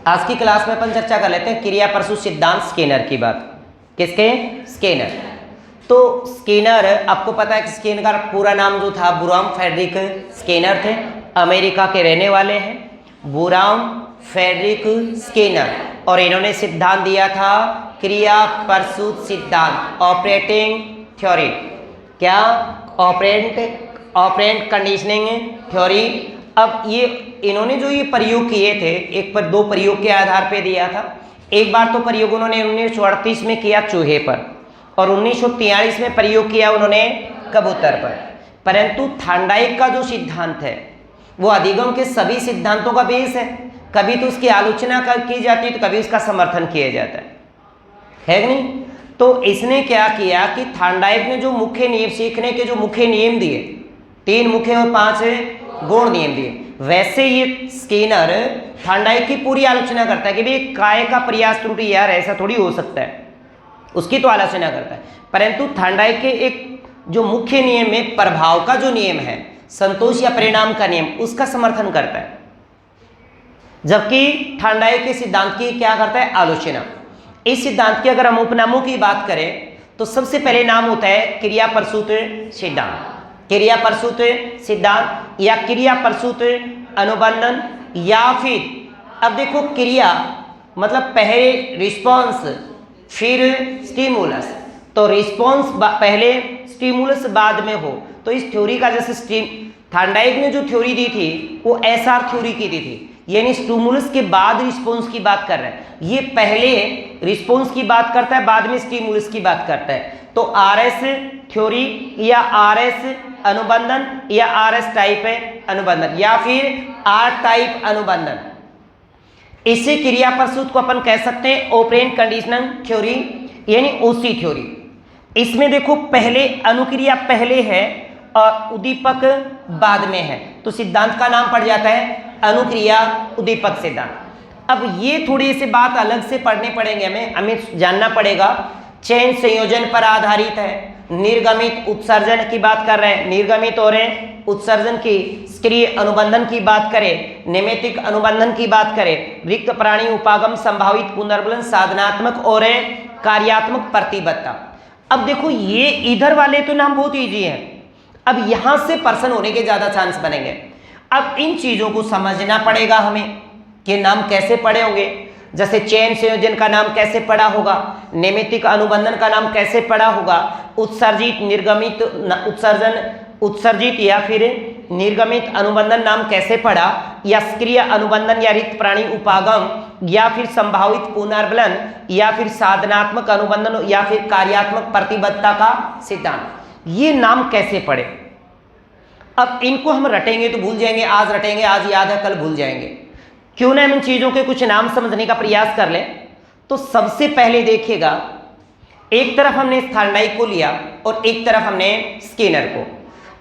आज की क्लास में अपन चर्चा कर लेते हैं क्रिया प्रसूत सिद्धांत स्किनर की बात। किसके? स्किनर। तो स्किनर, आपको पता है कि स्किनर का पूरा नाम जो था बुराम फ्रेडरिक स्किनर थे, अमेरिका के रहने वाले हैं बुराम फ्रेडरिक स्किनर। और इन्होंने सिद्धांत दिया था क्रिया प्रसूत सिद्धांत, ऑपरेटिंग थ्योरी। क्या? Operant conditioning theory. अब ये इन्होंने जो ये प्रयोग किए थे, एक पर दो प्रयोग के आधार पे दिया था। एक बार तो प्रयोग उन्होंने 1938 में किया चूहे पर, और 1943 में प्रयोग किया उन्होंने कबूतर पर। परंतु थांडाइक का जो सिद्धांत है वो अधिगम के सभी सिद्धांतों का बेस है। कभी तो उसकी आलोचना की जाती है तो कभी उसका समर्थन किया जाता है कि नहीं? तो इसने क्या किया कि थांडाइक ने जो मुख्य नियम, सीखने के जो मुख्य नियम दिए, 3 मुख्य और 5 गौण नियम दिए, वैसे ये स्किनर थांडाइक की पूरी आलोचना करता है कि भाई काय का प्रयास त्रुटि, यार ऐसा थोड़ी हो सकता है, उसकी तो आलोचना करता है। परंतु थांडाइक के एक जो मुख्य नियम में प्रभाव का जो नियम है, संतोष या परिणाम का नियम, उसका समर्थन करता है। जबकि थांडाइक के सिद्धांत की क्या करता है? आलोचना। इस सिद्धांत के अगर हम उपनामों की बात करें तो सबसे पहले नाम होता है क्रिया प्रसूत सिद्धांत, क्रिया प्रसूत सिद्धांत या क्रिया प्रसूत अनुबंधन, या फिर अब देखो क्रिया मतलब पहले रिस्पॉन्स फिर स्टिमुलस, तो रिस्पॉन्स पहले स्टिमुलस बाद में हो। तो इस थ्योरी का जैसे थांडाइक ने जो थ्योरी दी थी वो एसआर थ्योरी की दी थी, यानी स्टिमुलस के बाद रिस्पॉन्स की बात कर रहे हैं। ये पहले रिस्पॉन्स की बात करता है, बाद में स्टिमुलस की बात करता है। तो आरएस थ्योरी या आरएस अनुबंधन या आरएस टाइप अनुबंधन या फिर आर टाइप अनुबंधन, इसी क्रिया प्रसूत को अपन कह सकते हैं ऑपरेंट कंडीशनल थ्योरी यानी ओसी थ्योरी। इसमें देखो पहले अनुक्रिया पहले है और उद्दीपक बाद में है, तो सिद्धांत का नाम पड़ जाता है अनुक्रिया उद्दीपक सिद्धांत। अब ये थोड़ी सी बात अलग से पढ़ने पड़ेंगे, हमें जानना पड़ेगा। चयन संयोजन पर आधारित है, निर्गमित उत्सर्जन की बात कर रहे हैं, निर्गमित और उत्सर्जन की, सक्रिय अनुबंधन की बात करें, नैमित्तिक अनुबंधन की बात करें, रिक्त प्राणी उपागम, संभावित पुनर्बलन, साधनात्मक और कार्यात्मक प्रतिबद्धता। अब देखो ये इधर वाले तो नाम बहुत ईजी है, अब यहां से पर्सन होने के ज्यादा चांस बनेंगे। अब इन चीजों को समझना पड़ेगा हमें कि नाम कैसे पड़े होंगे। जैसे चयन संयोजन का नाम कैसे पड़ा होगा, नैमित्तिक अनुबंधन का नाम कैसे पड़ा होगा, उत्सर्जित निर्गमित उत्सर्जन, उत्सर्जित या फिर निर्गमित अनुबंधन नाम कैसे पड़ा, या सक्रिय अनुबंधन या रिक्त प्राणी उपागम या फिर संभावित पुनर्बलन या फिर साधनात्मक अनुबंधन या फिर कार्यात्मक प्रतिबद्धता का सिद्धांत, ये नाम कैसे पड़े। अब इनको हम रटेंगे तो भूल जाएंगे, आज रटेंगे आज याद है कल भूल जाएंगे। क्यों ना हम इन चीजों के कुछ नाम समझने का प्रयास कर लें। तो सबसे पहले देखिएगा, एक तरफ हमने थांडाइक को लिया और एक तरफ हमने स्किनर को।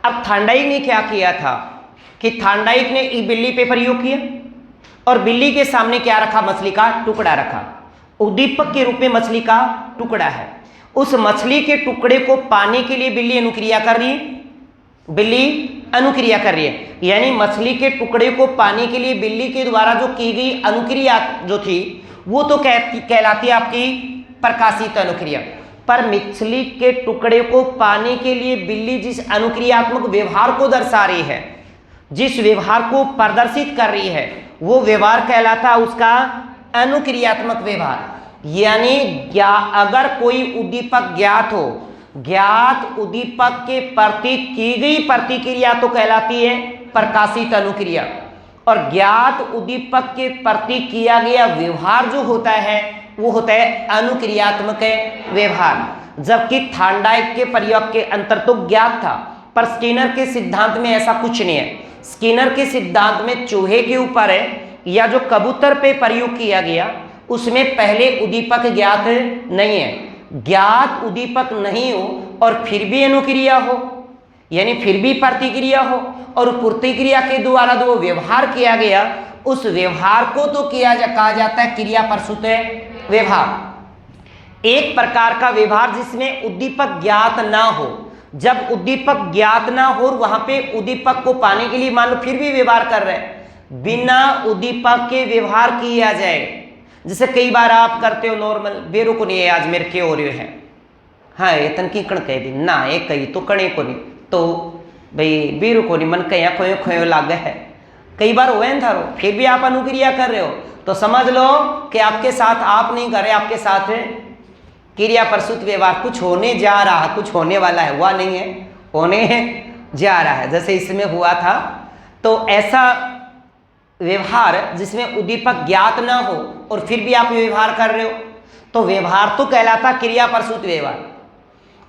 अब थांडाइक ने क्या किया था कि थांडाइक ने एक बिल्ली पे प्रयोग किया और बिल्ली के सामने क्या रखा? मछली का टुकड़ा रखा, उद्दीपक के रूप में मछली का टुकड़ा है। उस मछली के टुकड़े को पाने के लिए बिल्ली अनुक्रिया कर रही है, बिल्ली अनुक्रिया कर रही है, यानी मछली के टुकड़े को पाने के लिए बिल्ली के द्वारा जो की गई अनुक्रिया जो थी वो तो कहलाती है आपकी प्रकाशित अनुक्रिया। पर मछली के टुकड़े को पाने के लिए बिल्ली जिस अनुक्रियात्मक व्यवहार को दर्शा रही है, जिस व्यवहार को प्रदर्शित कर रही है, वो व्यवहार कहलाता है उसका अनुक्रियात्मक व्यवहार। यानी अगर कोई उद्दीपक ज्ञात हो, ज्ञात उद्दीपक के प्रति की गई प्रतिक्रिया तो कहलाती है प्रकाशित अनुक्रिया, और ज्ञात उद्दीपक के प्रति किया गया व्यवहार जो होता है वो होता है अनुक्रियात्मक व्यवहार। जबकि थांडाइक के प्रयोग के अंतर तो ज्ञात था, पर स्किनर के सिद्धांत में ऐसा कुछ नहीं है। स्किनर के सिद्धांत में चूहे के ऊपर है या जो कबूतर पे प्रयोग किया गया उसमें पहले उद्दीपक ज्ञात नहीं है। ज्ञात उद्दीपक नहीं हो और फिर भी अनुक्रिया हो, यानी फिर भी प्रतिक्रिया हो, और प्रतिक्रिया के द्वारा जो व्यवहार किया गया उस व्यवहार को तो कहा जाता है क्रिया प्रसूत व्यवहार। एक प्रकार का व्यवहार जिसमें उद्दीपक ज्ञात ना हो। जब उद्दीपक ज्ञात ना हो वहां पे उद्दीपक को पाने के लिए मान लो फिर भी व्यवहार कर रहे हैं, बिना उद्दीपक के व्यवहार किया जाए जैसे कई बार आप करते हो नॉर्मल, बेरो को नहीं है आज मेरे के हो रहे है, हाँ ये तनकी कण कह दी ना, ये कही तो कणे को नहीं, तो भाई बेरो को नहीं मन कहीं खोयो खोयो लागे है, कई बार हुए न थारो, फिर भी आप अनुक्रिया कर रहे हो तो समझ लो कि आपके साथ आप नहीं कर रहे, आपके साथ क्रिया प्रसूत व्यवहार कुछ होने जा रहा है, कुछ होने वाला है, हुआ नहीं है, होने जा रहा है। जैसे इसमें हुआ था, तो ऐसा व्यवहार जिसमें उद्दीपक ज्ञात ना हो और फिर भी आप व्यवहार कर रहे हो तो व्यवहार तो कहलाता क्रिया प्रसूत व्यवहार,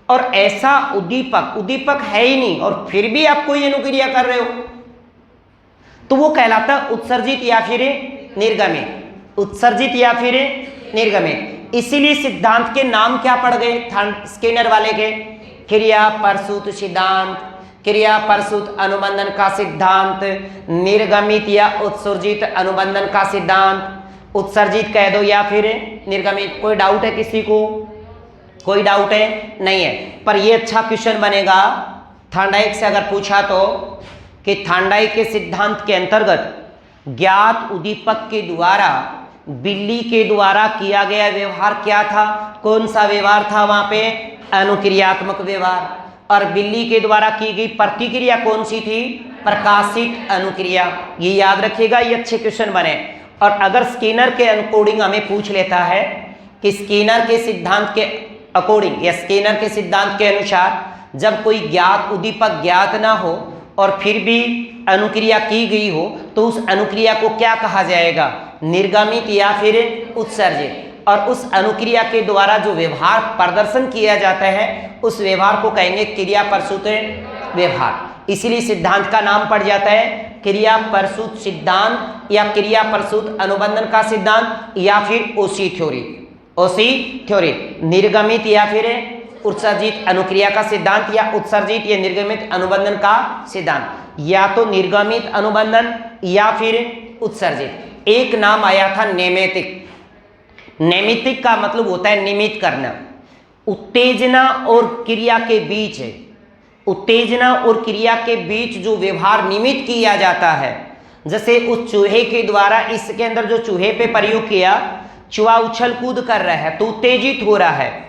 और ऐसा उद्दीपक है ही नहीं और फिर भी आप कोई अनुक्रिया कर रहे हो तो वो कहलाता उत्सर्जित या फिर निर्गमित, उत्सर्जित या फिर निर्गमित। इसीलिए सिद्धांत के नाम क्या पड़ गए स्किनर वाले के, क्रिया प्रसूत सिद्धांत, क्रिया प्रसूत अनुबंधन का सिद्धांत, निर्गमित या उत्सर्जित अनुबंधन का सिद्धांत। उत्सर्जित कह दो या फिर निर्गमित। कोई डाउट है किसी को? कोई डाउट है? नहीं है। पर ये अच्छा क्वेश्चन बनेगा थार्डाइक से अगर पूछा तो कि थार्डाइक के सिद्धांत के अंतर्गत ज्ञात उद्दीपक के द्वारा बिल्ली के द्वारा किया गया व्यवहार क्या था? कौन सा व्यवहार था वहां पे? अनुक्रियात्मक व्यवहार। और बिल्ली के द्वारा की गई प्रतिक्रिया कौन सी थी? प्रकाशित अनुक्रिया। ये याद रखिएगा, ये अच्छे क्वेश्चन बने। और अगर स्किनर के अकॉर्डिंग हमें पूछ लेता है कि स्किनर के सिद्धांत के अकॉर्डिंग या स्किनर के सिद्धांत के अनुसार जब कोई ज्ञात उद्दीपक ज्ञात ना हो और फिर भी अनुक्रिया की गई हो तो उस अनुक्रिया को क्या कहा जाएगा? निर्गमित या फिर उत्सर्जित। और उस अनुक्रिया के द्वारा जो व्यवहार प्रदर्शन किया जाता है उस व्यवहार को कहेंगे क्रिया प्रसूत व्यवहार। इसीलिए सिद्धांत का नाम पड़ जाता है क्रिया प्रसूत सिद्धांत या क्रिया प्रसूत अनुबंधन का सिद्धांत या फिर ओसी थ्योरी। ओसी थ्योरी निर्गमित या फिर उत्सर्जित अनुक्रिया का सिद्धांत या उत्सर्जित या निर्गमित अनुबंधन का सिद्धांत, या तो निर्गमित अनुबंधन या फिर उत्सर्जित। एक नाम आया था नैमित्तिक। नैमित्तिक का मतलब होता है निमित्त करना। उत्तेजना और क्रिया के बीच, उत्तेजना और क्रिया के बीच जो व्यवहार निमित्त किया जाता है, जैसे उस चूहे के द्वारा इसके अंदर जो चूहे पे प्रयोग किया, चूहा उछल कूद कर रहा है तो उत्तेजित हो रहा है।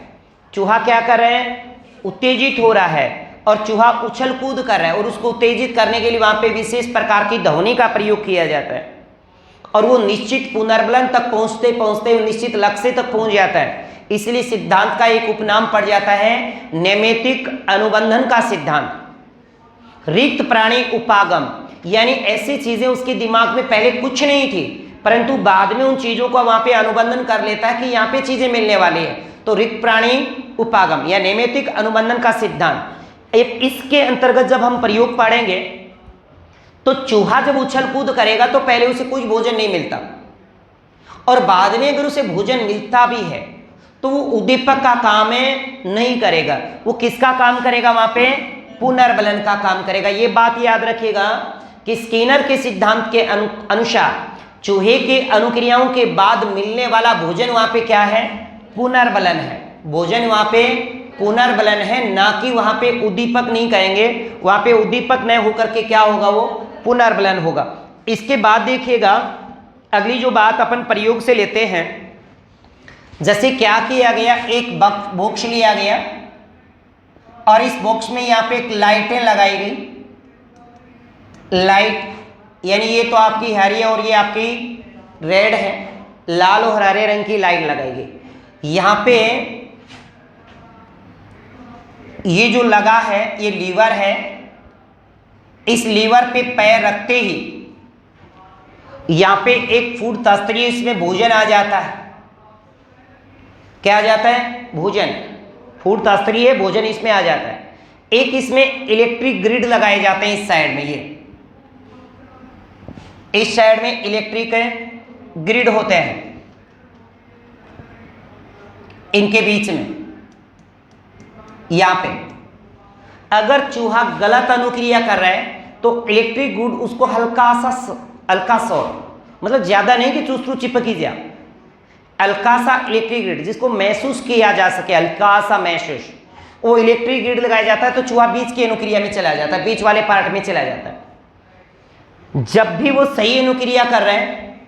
चूहा क्या कर रहे हैं? उत्तेजित हो रहा है। और चूहा उछल कूद कर रहा है और उसको उत्तेजित करने के लिए वहां पे विशेष प्रकार की ध्वनि का प्रयोग किया जाता है और वो निश्चित पुनर्बलन तक पहुंचते पहुंचते निश्चित लक्ष्य तक पहुंच जाता है। इसलिए सिद्धांत का एक उपनाम पड़ जाता है नैमित्तिक अनुबंधन का सिद्धांत। रिक्त प्राणी उपागम, यानी ऐसी चीजें उसके दिमाग में पहले कुछ नहीं थी परंतु बाद में उन चीजों का वहां पे अनुबंधन कर लेता है कि यहाँ पे चीजें मिलने वाली है, तो रिक्त प्राणी उपागम या नैमित्तिक अनुबंधन का सिद्धांत। इसके अंतर्गत जब हम प्रयोग पढ़ेंगे तो चूहा जब उछल कूद करेगा तो पहले उसे कुछ भोजन नहीं मिलता और बाद में अगर उसे भोजन मिलता भी है तो वो उद्दीपक का काम नहीं करेगा, वो किसका काम करेगा? वहां पे पुनर्बलन का काम करेगा। ये बात याद रखिएगा कि स्किनर के सिद्धांत के अनुसार चूहे के अनुक्रियाओं के बाद मिलने वाला भोजन वहां पे क्या है? पुनर्बलन है। भोजन वहां पे पुनर्बलन है, ना कि वहां पे उद्दीपक नहीं कहेंगे। वहां पे उद्दीपक न होकर के क्या होगा? वो पुनर्बलन होगा। इसके बाद देखिएगा अगली जो बात अपन प्रयोग से लेते हैं, जैसे क्या किया गया, एक बॉक्स लिया गया और इस बॉक्स में यहाँ पे एक लाइटें लगाई गई। लाइट यानी ये तो आपकी हरी है और ये आपकी रेड है, लाल और हरे रंग की लाइट लगाई गई। यहाँ पे ये जो लगा है ये लीवर है, इस लीवर पे पैर रखते ही यहां पे एक फूड तस्तरी, इसमें भोजन आ जाता है। क्या आ जाता है? भोजन। फूड तस्तरी है, भोजन इसमें आ जाता है। एक इसमें इलेक्ट्रिक ग्रिड लगाए जाते हैं इस साइड में, ये इस साइड में इलेक्ट्रिक ग्रिड होते हैं इनके बीच में। यहां पे अगर चूहा गलत अनुक्रिया कर रहा है तो इलेक्ट्रिक ग्रिड उसको हल्का सा मतलब ज्यादा नहीं कि चूसरू चिपकी जाए, हल्का सा इलेक्ट्रिक ग्रिड जिसको महसूस किया जा सके, हल्का सा महसूस, वो इलेक्ट्रिक ग्रिड लगाया जाता है तो चूहा बीच की अनुक्रिया में चला जाता है, बीच वाले पार्ट में चला जाता है। जब भी वो सही अनुक्रिया कर रहे हैं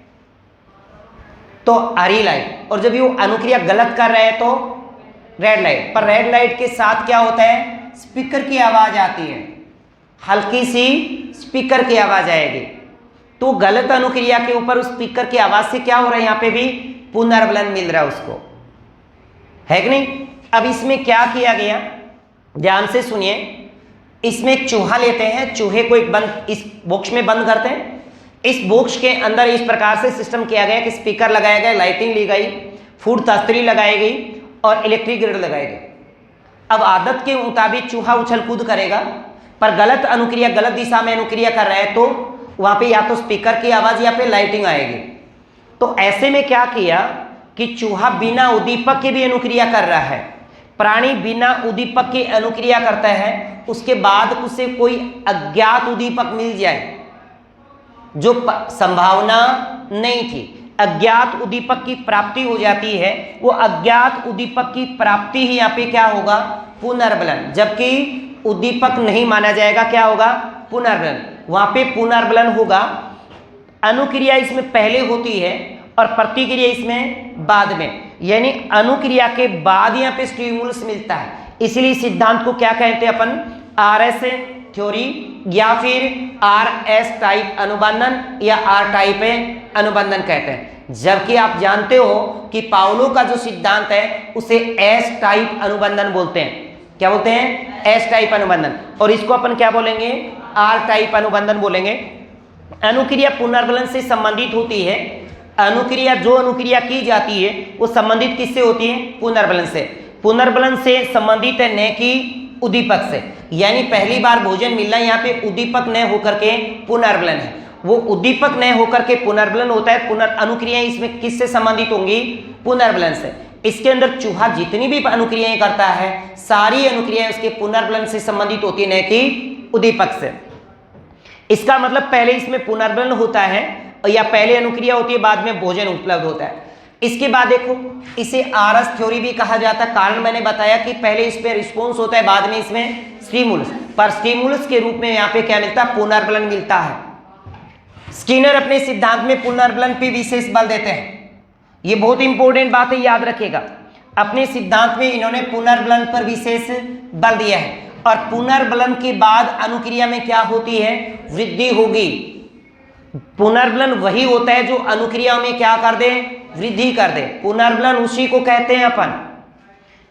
तो हरी लाइट, और जब ये अनुक्रिया गलत कर रहे हैं तो रेड लाइट। पर रेड लाइट के साथ क्या होता है, स्पीकर की आवाज आती है, हल्की सी स्पीकर की आवाज आएगी। तो गलत अनुक्रिया के ऊपर उस स्पीकर की आवाज से क्या हो रहा है, यहाँ पे भी पुनर्बलन मिल रहा है उसको, है कि नहीं। अब इसमें क्या किया गया, ध्यान से सुनिए। इसमें एक चूहा लेते हैं, चूहे को एक बंद इस बॉक्स में बंद करते हैं। इस बॉक्स के अंदर इस प्रकार से सिस्टम किया गया कि स्पीकर लगाया गया, लाइटिंग ली गई, फूड तस्तरी लगाई गई और इलेक्ट्रिक ग्रिड लगाई गई। अब आदत के मुताबिक चूहा उछल कूद करेगा, पर गलत अनुक्रिया, गलत दिशा में अनुक्रिया कर रहा है, तो वहां पे या तो स्पीकर की आवाज या फिर लाइटिंग आएगी। तो ऐसे में क्या किया कि चूहा बिना उद्दीपक के भी अनुक्रिया कर रहा है। प्राणी बिना उद्दीपक के अनुक्रिया करता है, उसके बाद उसे कोई अज्ञात उद्दीपक मिल जाए, जो संभावना नहीं थी, अज्ञात उद्दीपक की प्राप्ति हो जाती है। वो अज्ञात उद्दीपक की प्राप्ति ही यहाँ पे क्या होगा, पुनर्बलन। जबकि उद्दीपक नहीं माना जाएगा, क्या होगा, पुनर्बलन। वहां पे पुनर्बलन होगा। अनुक्रिया इसमें पहले होती है और प्रतिक्रिया इसमें बाद में, यानी अनुक्रिया के बाद यहाँ पे स्टिमुलस मिलता है। इसलिए सिद्धांत को क्या कहते हैं अपन, आरएस थ्योरी या फिर आरएस टाइप अनुबंधन या आर टाइप अनुबंधन कहते हैं। जबकि आप जानते हो कि पाउलो का जो सिद्धांत है उसे एस टाइप अनुबंधन बोलते हैं। क्या बोलते हैं, एस टाइप अनुबंधन। और इसको अपन क्या बोलेंगे, आर टाइप अनुबंधन बोलेंगे। अनुक्रिया पुनर्बलन से संबंधित होती है। अनुक्रिया, जो अनुक्रिया की जाती है वो संबंधित किससे होती है, पुनर्बलन से। पुनर्बलन से संबंधित है न कि उद्दीपक से। यानी पहली बार भोजन मिलना यहाँ पे उद्दीपक न होकर के पुनर्बलन है, वो उद्दीपक न होकर के पुनर्बलन होता है। अनुक्रियाएं इसमें किससे संबंधित होंगी, पुनर्बलन से। इसके अंदर चूहा जितनी भी अनुक्रियाएं करता है, सारी अनुक्रियाएं उसके पुनर्बलन से संबंधित होती है, न कि उद्दीपक से। इसका मतलब पहले इसमें पुनर्बलन होता है या पहले अनुक्रिया होती है, बाद में भोजन उपलब्ध होता है। इसके बाद देखो, इसे आरएस थ्योरी भी कहा जाता है। कारण मैंने बताया कि पहले इस पे रिस्पॉन्स होता है, बाद में इसमें स्टिमुलस। पर स्टिमुलस के रूप में यहाँ पे क्या मिलता है, पुनर्बलन मिलता है। स्किनर अपने सिद्धांत में पुनर्बलन पे विशेष बल देते हैं। ये बहुत इंपॉर्टेंट बात है, याद रखिएगा। अपने सिद्धांत में इन्होंने पुनर्बलन पर विशेष बल दिया है। और पुनर्बलन के बाद अनुक्रिया में क्या होती है, वृद्धि होगी। पुनर्बलन वही होता है जो अनुक्रिया में क्या कर दे, वृद्धि कर दे। पुनर्बलन उसी को कहते हैं अपन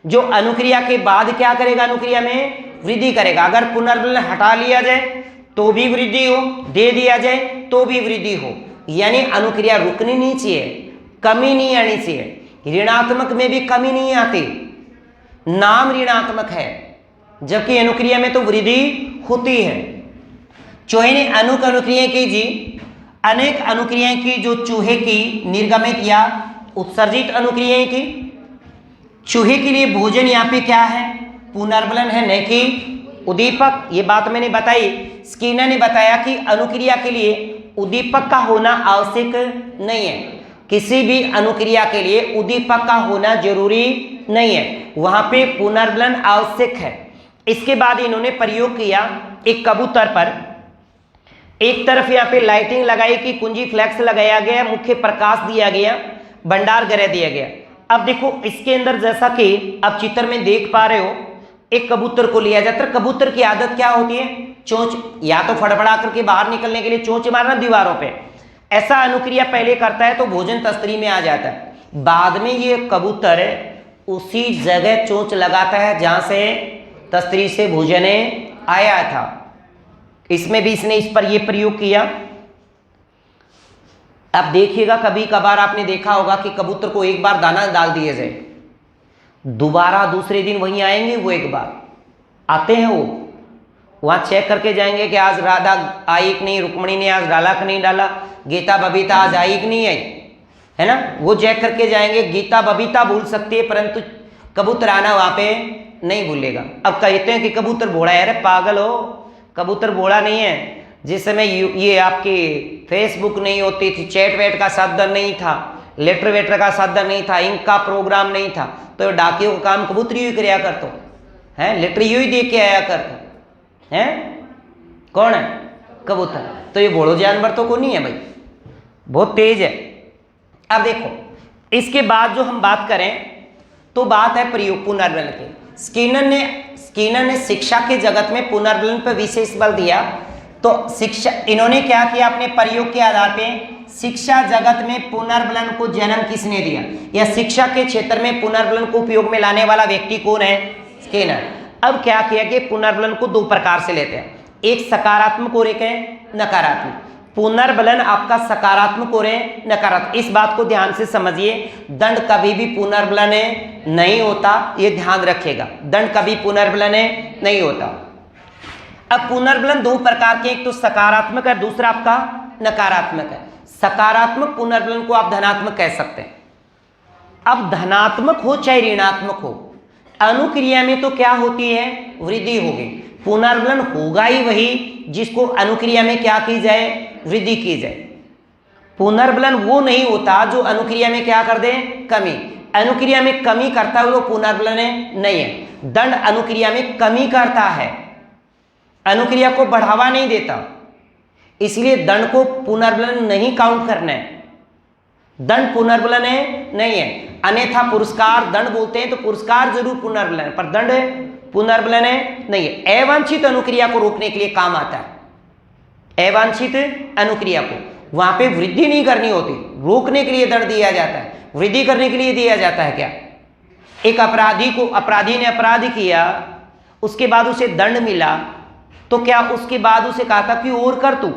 जो अनुक्रिया के बाद क्या करेगा, अनुक्रिया में वृद्धि करेगा। अगर पुनर्बलन हटा लिया जाए तो भी वृद्धि हो, दे दिया जाए तो भी वृद्धि हो। यानी अनुक्रिया रुकनी नहीं चाहिए, कमी नहीं आनी चाहिए। ऋणात्मक में भी कमी नहीं आती, नाम ऋणात्मक है, जबकि अनुक्रिया में तो वृद्धि होती है। चूहे ने अनेक अनुक्रियाएं की जी, अनेक अनुक्रियाएं की जो चूहे की निर्गमित या उत्सर्जित अनुक्रियाएं की। चूहे के लिए भोजन यहाँ पे क्या है, पुनर्बलन है, न कि उद्दीपक। ये बात मैंने बताई। स्किनर ने बताया कि अनुक्रिया के लिए उद्दीपक का होना आवश्यक नहीं है। किसी भी अनुक्रिया के लिए उद्दीपक का होना जरूरी नहीं है, वहां पे पुनर्बलन आवश्यक है। इसके बाद इन्होंने प्रयोग किया एक कबूतर पर। एक तरफ यहाँ पे लाइटिंग लगाई कि कुंजी फ्लैक्स लगाया गया, मुख्य प्रकाश दिया गया, भंडार गृह दिया गया। अब देखो इसके अंदर जैसा कि आप चित्र में देख पा रहे हो, एक कबूतर को लिया जाता है। कबूतर की आदत क्या होती है, चोंच या तो फड़फड़ा करके बाहर निकलने के लिए चोंच मारना दीवारों पे। ऐसा अनुक्रिया पहले करता है तो भोजन तस्तरी में आ जाता है। बाद में ये कबूतर उसी जगह चोंच लगाता है जहां से तस्तरी से भोजन आया था। इसमें भी इसने इस पर यह प्रयोग किया। अब देखिएगा, कभी कभार आपने देखा होगा कि कबूतर को एक बार दाना डाल दिए जाए, दोबारा दूसरे दिन वहीं आएंगे। वो एक बार आते हैं, वो वहां चेक करके जाएंगे कि आज राधा आई कि नहीं, रुक्मणी ने आज डाला कि नहीं डाला, गीता बबीता आज आई कि नहीं आई, है ना। वो चेक करके जाएंगे। गीता बबीता भूल सकती है परंतु कबूतर आना वहां पे नहीं भूलेगा। अब कहते हैं कि कबूतर भोड़ा है। अरे पागल हो, कबूतर भोड़ा नहीं है। जिस समय ये आपकी फेसबुक नहीं होती थी, चैट वेट का साधन नहीं था, लेटर वेटर का साधन नहीं था, इंक का प्रोग्राम नहीं था, तो डाकियों का काम कबूतर ही कराया करते हैं, लेटर यू ही दे के आया करते हैं। कौन है, कबूतर। तो ये भोड़ो जानवर तो को नहीं है भाई, बहुत तेज है। अब देखो इसके बाद जो हम बात करें तो बात है प्रयोग पुनर्बलन की। स्किनर ने शिक्षा के जगत में पुनर्बलन पर विशेष बल दिया। तो शिक्षा, इन्होंने क्या किया, अपने प्रयोग के आधार पे शिक्षा जगत में पुनर्बलन को जन्म किसने दिया, या शिक्षा के क्षेत्र में पुनर्बलन को उपयोग में लाने वाला व्यक्ति कौन है, स्किनर। अब क्या किया कि पुनर्बलन को दो प्रकार से लेते हैं, एक सकारात्मक और एक है नकारात्मक। पुनर्बलन आपका सकारात्मक और है नकारात्मक, इस बात को ध्यान से समझिए। दंड कभी भी पुनर्बलन नहीं होता, ये ध्यान रखिएगा, दंड कभी पुनर्बलन नहीं होता। अब पुनर्बलन दो प्रकार के, एक तो सकारात्मक है, दूसरा आपका नकारात्मक है। सकारात्मक पुनर्बलन को आप धनात्मक कह सकते हैं। अब धनात्मक हो चाहे ऋणात्मक हो, अनुक्रिया में तो क्या होती है, वृद्धि होगी। पुनर्बलन होगा ही वही जिसको अनुक्रिया में क्या की जाए, वृद्धि की जाए। पुनर्बलन वो नहीं होता जो अनुक्रिया में क्या कर दे, कमी। अनुक्रिया में कमी करता है वो पुनर्बलन नहीं है। दंड अनुक्रिया में कमी करता है, अनुक्रिया को बढ़ावा नहीं देता, इसलिए दंड को पुनर्बलन नहीं काउंट करना है। दंड पुनर्बलन नहीं है। अन्यथा पुरस्कार दंड बोलते हैं तो पुरस्कार जरूर पुनर्बलन है, पर दंड पुनर्बलन नहीं है। अवांछित अनुक्रिया को रोकने के लिए काम आता है। अवांछित अनुक्रिया को वहां पे वृद्धि नहीं करनी होती, रोकने के लिए दंड दिया जाता है। वृद्धि करने के लिए दिया जाता है क्या, एक अपराधी ने अपराध किया, उसके बाद उसे दंड मिला, तो क्या उसके बाद उसे कहा था कि और कर तू,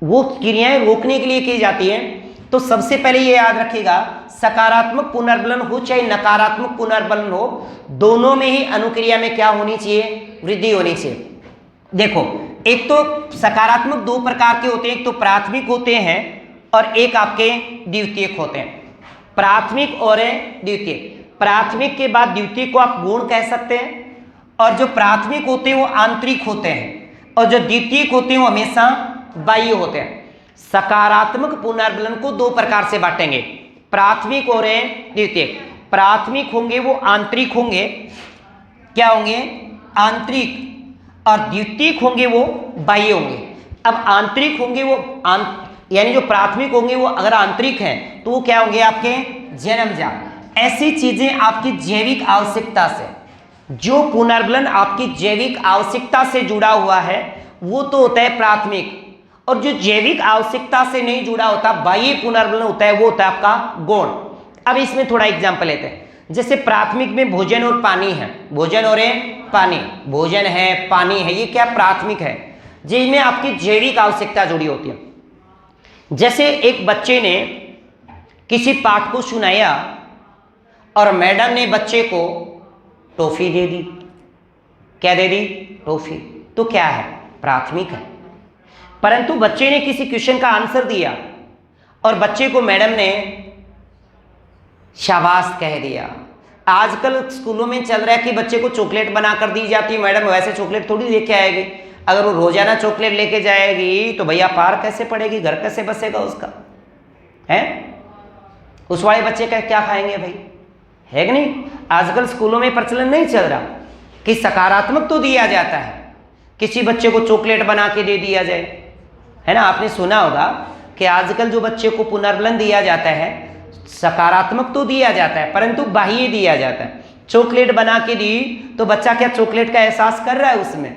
वो क्रियाएं रोकने के लिए की जाती हैं। तो सबसे पहले ये याद रखिएगा, सकारात्मक पुनर्बलन हो चाहे नकारात्मक पुनर्बलन हो, दोनों में ही अनुक्रिया में क्या होनी चाहिए, वृद्धि होनी चाहिए। देखो, एक तो सकारात्मक दो प्रकार के होते हैं, एक तो प्राथमिक होते हैं और एक आपके द्वितीयक होते हैं। प्राथमिक और द्वितीयक। प्राथमिक के बाद द्वितीयक को आप गुण कह सकते हैं, और जो प्राथमिक होते हैं वो आंतरिक होते हैं, और जो द्वितीयक होते हैं वो हमेशा बाह्य होते हैं। सकारात्मक पुनर्बलन को दो प्रकार से बांटेंगे, प्राथमिक और द्वितीयक। प्राथमिक होंगे वो आंतरिक होंगे, क्या होंगे, आंतरिक, और द्वितीयक होंगे वो बाह्य होंगे। अब आंतरिक होंगे वो यानी जो प्राथमिक होंगे वो अगर आंतरिक हैं तो वो क्या होंगे, आपके जन्मजात। ऐसी चीजें आपकी जैविक आवश्यकता से, जो पुनर्बलन आपकी जैविक आवश्यकता से जुड़ा हुआ है वो तो होता है प्राथमिक, और जो जैविक आवश्यकता से नहीं जुड़ा होता, बाह्य पुनर्बलन होता है, वो होता है आपका गौण। अब इसमें थोड़ा एग्जांपल लेते हैं। जैसे प्राथमिक में भोजन और पानी है, भोजन और पानी, भोजन है, पानी है, ये क्या प्राथमिक है, जिसमें आपकी जैविक आवश्यकता जुड़ी होती है। जैसे एक बच्चे ने किसी पाठ को सुनाया और मैडम ने बच्चे को टॉफी दे दी, क्या दे दी, टॉफी, तो क्या है, प्राथमिक है। परंतु बच्चे ने किसी क्वेश्चन का आंसर दिया और बच्चे को मैडम ने शाबाश कह दिया। आजकल स्कूलों में चल रहा है कि बच्चे को चॉकलेट बनाकर दी जाती है, मैडम वैसे चॉकलेट थोड़ी लेके आएगी। अगर वो रोजाना चॉकलेट लेके जाएगी तो भैया पार कैसे पड़ेगी, घर कैसे बसेगा उसका, है, उस वाले बच्चे का क्या खाएंगे भाई, है कि नहीं। आजकल स्कूलों में प्रचलन नहीं चल रहा कि सकारात्मक तो दिया जाता है, किसी बच्चे को चॉकलेट बना के दे दिया जाए, है ना। आपने सुना होगा कि आजकल जो बच्चे को पुनर्बलन दिया जाता है, सकारात्मक तो दिया जाता है परंतु बाह्य दिया जाता है। चॉकलेट बना के दी तो बच्चा क्या चॉकलेट का एहसास कर रहा है, उसमें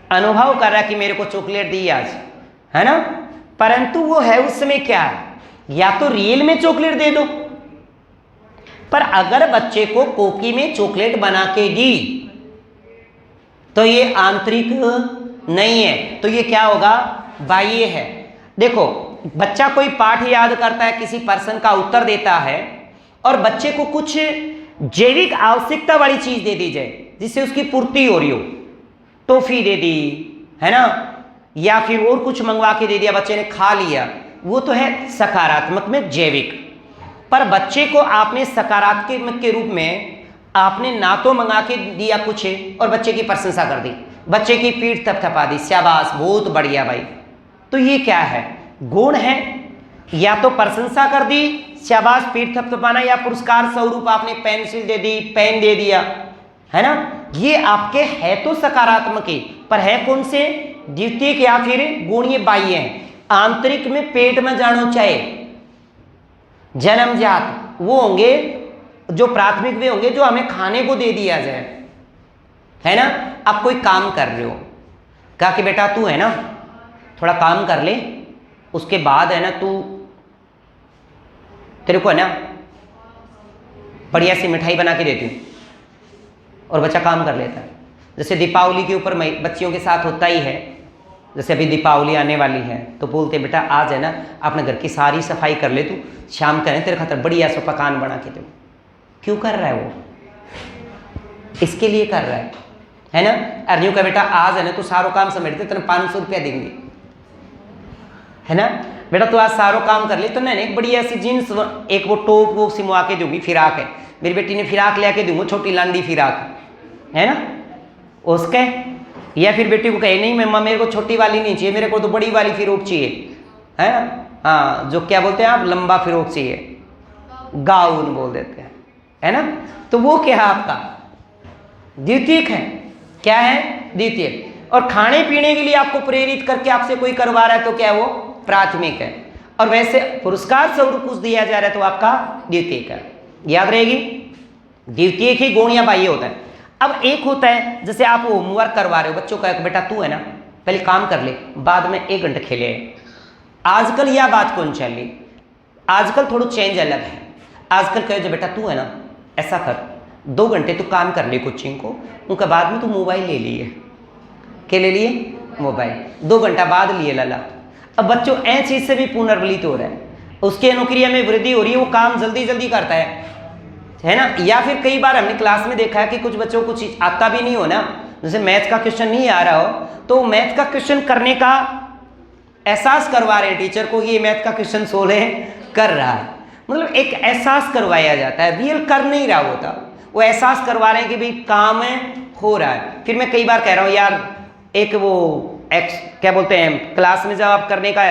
अनुभव कर रहा है कि मेरे को चॉकलेट दी आज, है ना। परंतु वो है उस समय क्या है, या तो रियल में चॉकलेट दे दो, पर अगर बच्चे को कोकी में चॉकलेट बना के दी तो ये आंतरिक नहीं है, तो ये क्या होगा, बाह्य है। देखो, बच्चा कोई पाठ याद करता है, किसी प्रश्न का उत्तर देता है और बच्चे को कुछ जैविक आवश्यकता वाली चीज दे दी जाए जिससे उसकी पूर्ति हो रही हो, टॉफी दे दी, है ना, या फिर और कुछ मंगवा के दे दिया, बच्चे ने खा लिया, वो तो है सकारात्मक में जैविक। पर बच्चे को आपने सकारात्मक के रूप में आपने ना तो मंगा के दिया कुछ और बच्चे की प्रशंसा कर दी, बच्चे की पीठ थपथपा दी, शाबाश बहुत बढ़िया भाई, तो ये क्या है, गुण है। या तो प्रशंसा कर दी, शाबाश पीठ थपथपाना, या पुरस्कार स्वरूप आपने पेंसिल दे दी, पेन दे दिया, है ना। ये आपके है तो सकारात्मक ही, पर है कौन से, द्वितीयक या फिर गुण, ये बाह्य है। आंतरिक में पेट में जानो चाहे, जन्मजात वो होंगे जो प्राथमिक वे होंगे जो हमें खाने को दे दिया जाए, है ना। आप कोई काम कर रहे हो, कहा कि बेटा तू है ना थोड़ा काम कर ले, उसके बाद है ना तू तेरे को है ना बढ़िया सी मिठाई बना के देती हूँ, और बच्चा काम कर लेता है। जैसे दीपावली के ऊपर बच्चियों के साथ होता ही है, जैसे अभी दीपावली आने वाली है तो बोलते बेटा आज है ना अपने घर की सारी सफाई कर ले, तू शाम का है तेरे खातर बढ़िया सा पकान बना के दो। क्यों कर रहा है वो? इसके लिए कर रहा है ना। अर्जुन का बेटा आज है ना तू सारो काम समेट दे, तेरे 500 रुपया देंगे, है ना। बेटा तू आज सारो काम कर ले तो नहीं एक बढ़िया सी जीन्स, एक वो टॉप वो सिमवा के दूंगी, फिराक है मेरी बेटी ने फिराक ले आके दूंगा, छोटी लांडी फिराक, है ना उसके। या फिर बेटी को कहे नहीं मम्मा मेरे को छोटी वाली नहीं चाहिए, मेरे को तो बड़ी वाली फिरोक चाहिए, है ना। हाँ जो क्या बोलते हैं आप, लंबा फिरोक चाहिए, गाउन बोल देते हैं, है ना। तो वो क्या है आपका द्वितीयक है, क्या है द्वितीयक। और खाने पीने के लिए आपको प्रेरित करके आपसे कोई करवा रहा है तो क्या है वो प्राथमिक है, और वैसे पुरस्कार स्वरूप कुछ दिया जा रहा है तो आपका द्वितीयक है। याद रहेगी, द्वितीयक ही गौण या बाह्य होता है। अब एक होता है जैसे आप होमवर्क करवा रहे हो बच्चों का, बेटा तू है ना पहले काम कर ले, बाद में 1 घंटे खेले। आजकल यह बात कौन चली, आजकल थोड़ा चेंज अलग है। आजकल कहे जो बेटा तू है ना ऐसा कर 2 घंटे तू काम कर ले कोचिंग को, उनके बाद में तू मोबाइल ले लिए, क्या ले लिए मोबाइल, 2 घंटा बाद लिए लाला। अब बच्चों ऐ चीज से भी पुनर्वलित हो रहा है, उसके अनुक्रिया में वृद्धि हो रही है, वो काम जल्दी जल्दी करता है ना। या फिर कई बार हमने क्लास में देखा है कि कुछ बच्चों को कुछ आता भी नहीं हो ना, जैसे मैथ का क्वेश्चन नहीं आ रहा हो तो मैथ का क्वेश्चन करने का एहसास करवा रहे हैं टीचर को, ये मैथ का क्वेश्चन सोल्व कर रहा है, मतलब एक एहसास करवाया जाता है, रियल कर नहीं रहा होता, वो एहसास करवा रहे हैं कि भाई काम हो रहा है। फिर मैं कई बार कह रहा हूँ यार एक वो क्या बोलते हैं क्लास में जब आप करने का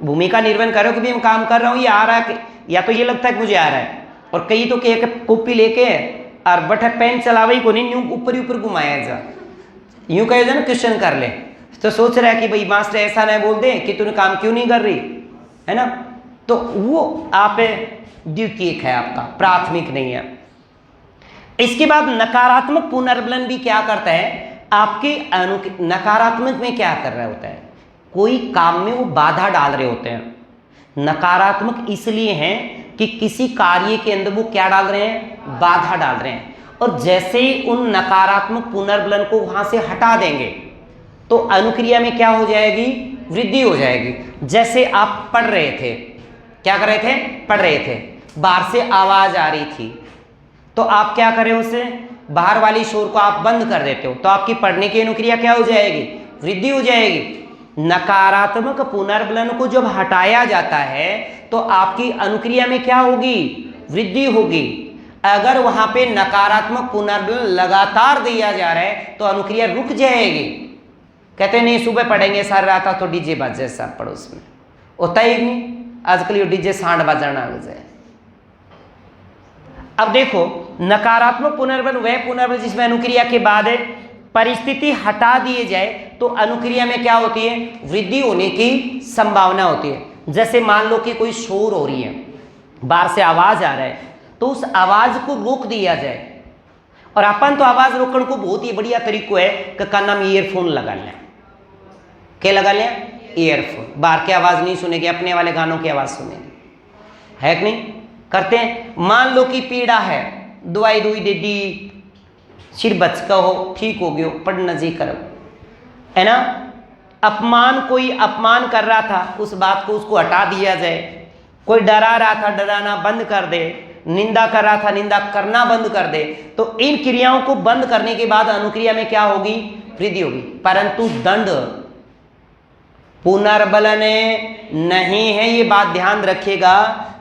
भूमिका निर्वहन कर रहे हो कि भाई मैं काम कर रहा हूँ ये आ रहा है, या तो ये लगता है कि मुझे आ रहा है, और कई तो कि एक कॉपी लेके और बट पेन चलावा ही को नहीं, यूं ऊपर ऊपर घुमाया जा, यूं कहे जा ना क्वेश्चन कर ले, तो सोच रहा है कि भाई मास्टर ऐसा ना बोल दे कि तूने काम क्यों नहीं कर रही, है ना। तो वो आप द्वितीयक है आपका, प्राथमिक नहीं है। इसके बाद नकारात्मक पुनर्बलन भी क्या करता है आपके नकारात्मक में क्या कर रहा होता है, कोई काम में वो बाधा डाल रहे होते हैं। नकारात्मक इसलिए हैं कि किसी कार्य के अंदर वो क्या डाल रहे हैं, बाधा डाल रहे हैं, और जैसे ही उन नकारात्मक पुनर्बलन को वहां से हटा देंगे तो अनुक्रिया में क्या हो जाएगी, वृद्धि हो जाएगी। जैसे आप पढ़ रहे थे, क्या कर रहे थे, पढ़ रहे थे, बाहर से आवाज आ रही थी तो आप क्या करें, उसे बाहर वाली शोर को आप बंद कर देते हो तो आपकी पढ़ने की अनुक्रिया क्या हो जाएगी, वृद्धि हो जाएगी। नकारात्मक पुनर्बलन को जब हटाया जाता है तो आपकी अनुक्रिया में क्या होगी, वृद्धि होगी। अगर वहां पे नकारात्मक पुनर्बलन लगातार दिया जा रहा है तो अनुक्रिया रुक जाएगी। कहते नहीं सुबह पढ़ेंगे सारी रात तो डीजे बाजे सब पड़ोस में, होता ही नहीं, आजकल ये डीजे सांड बजाना आ जाए। अब देखो नकारात्मक पुनर्बलन वह पुनर्बलन जिसमें अनुक्रिया के बाद परिस्थिति हटा दिए जाए तो अनुक्रिया में क्या होती है, वृद्धि होने की संभावना होती है। जैसे मान लो कि कोई शोर हो रही है, बाहर से आवाज आ रहा है तो उस आवाज को रोक दिया जाए, और अपन तो आवाज रोकने को बहुत ही बढ़िया तरीको है कि का नाम ईयरफोन लगा लें, क्या लगा लें, ईयरफोन, बाहर की आवाज नहीं सुनेगी, अपने वाले गानों की आवाज सुनेगी, है कि नहीं, करते हैं। मान लो कि पीड़ा है, दवाई दुई दे दी, सिर बचका हो, ठीक हो गयो, पढ़ना जी करो, है ना। अपमान, कोई अपमान कर रहा था उस बात को उसको हटा दिया जाए, कोई डरा रहा था डराना बंद कर दे, निंदा कर रहा था निंदा करना बंद कर दे, तो इन क्रियाओं को बंद करने के बाद अनुक्रिया में क्या होगी, वृद्धि होगी। परंतु दंड पुनर्बलन नहीं है, ये बात ध्यान रखिएगा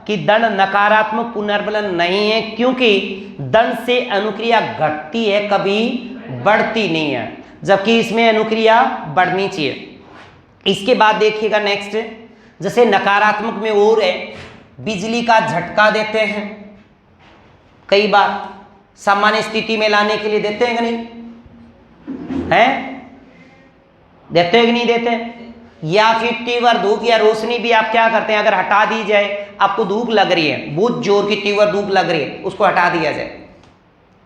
कि दंड नकारात्मक पुनर्बलन नहीं है, क्योंकि दंड से अनुक्रिया घटती है कभी बढ़ती नहीं है, जबकि इसमें अनुक्रिया बढ़नी चाहिए। इसके बाद देखिएगा नेक्स्ट, जैसे नकारात्मक में और है, बिजली का झटका देते हैं, कई बार सामान्य स्थिति में लाने के लिए देते हैं कि नहीं, हैं, देते हैं कि नहीं देते हैं, या फिर तीव्र धूप या रोशनी भी आप क्या करते हैं, अगर हटा दी जाए, आपको धूप लग रही है, बहुत जोर की तीव्र धूप लग रही है, उसको हटा दिया जाए,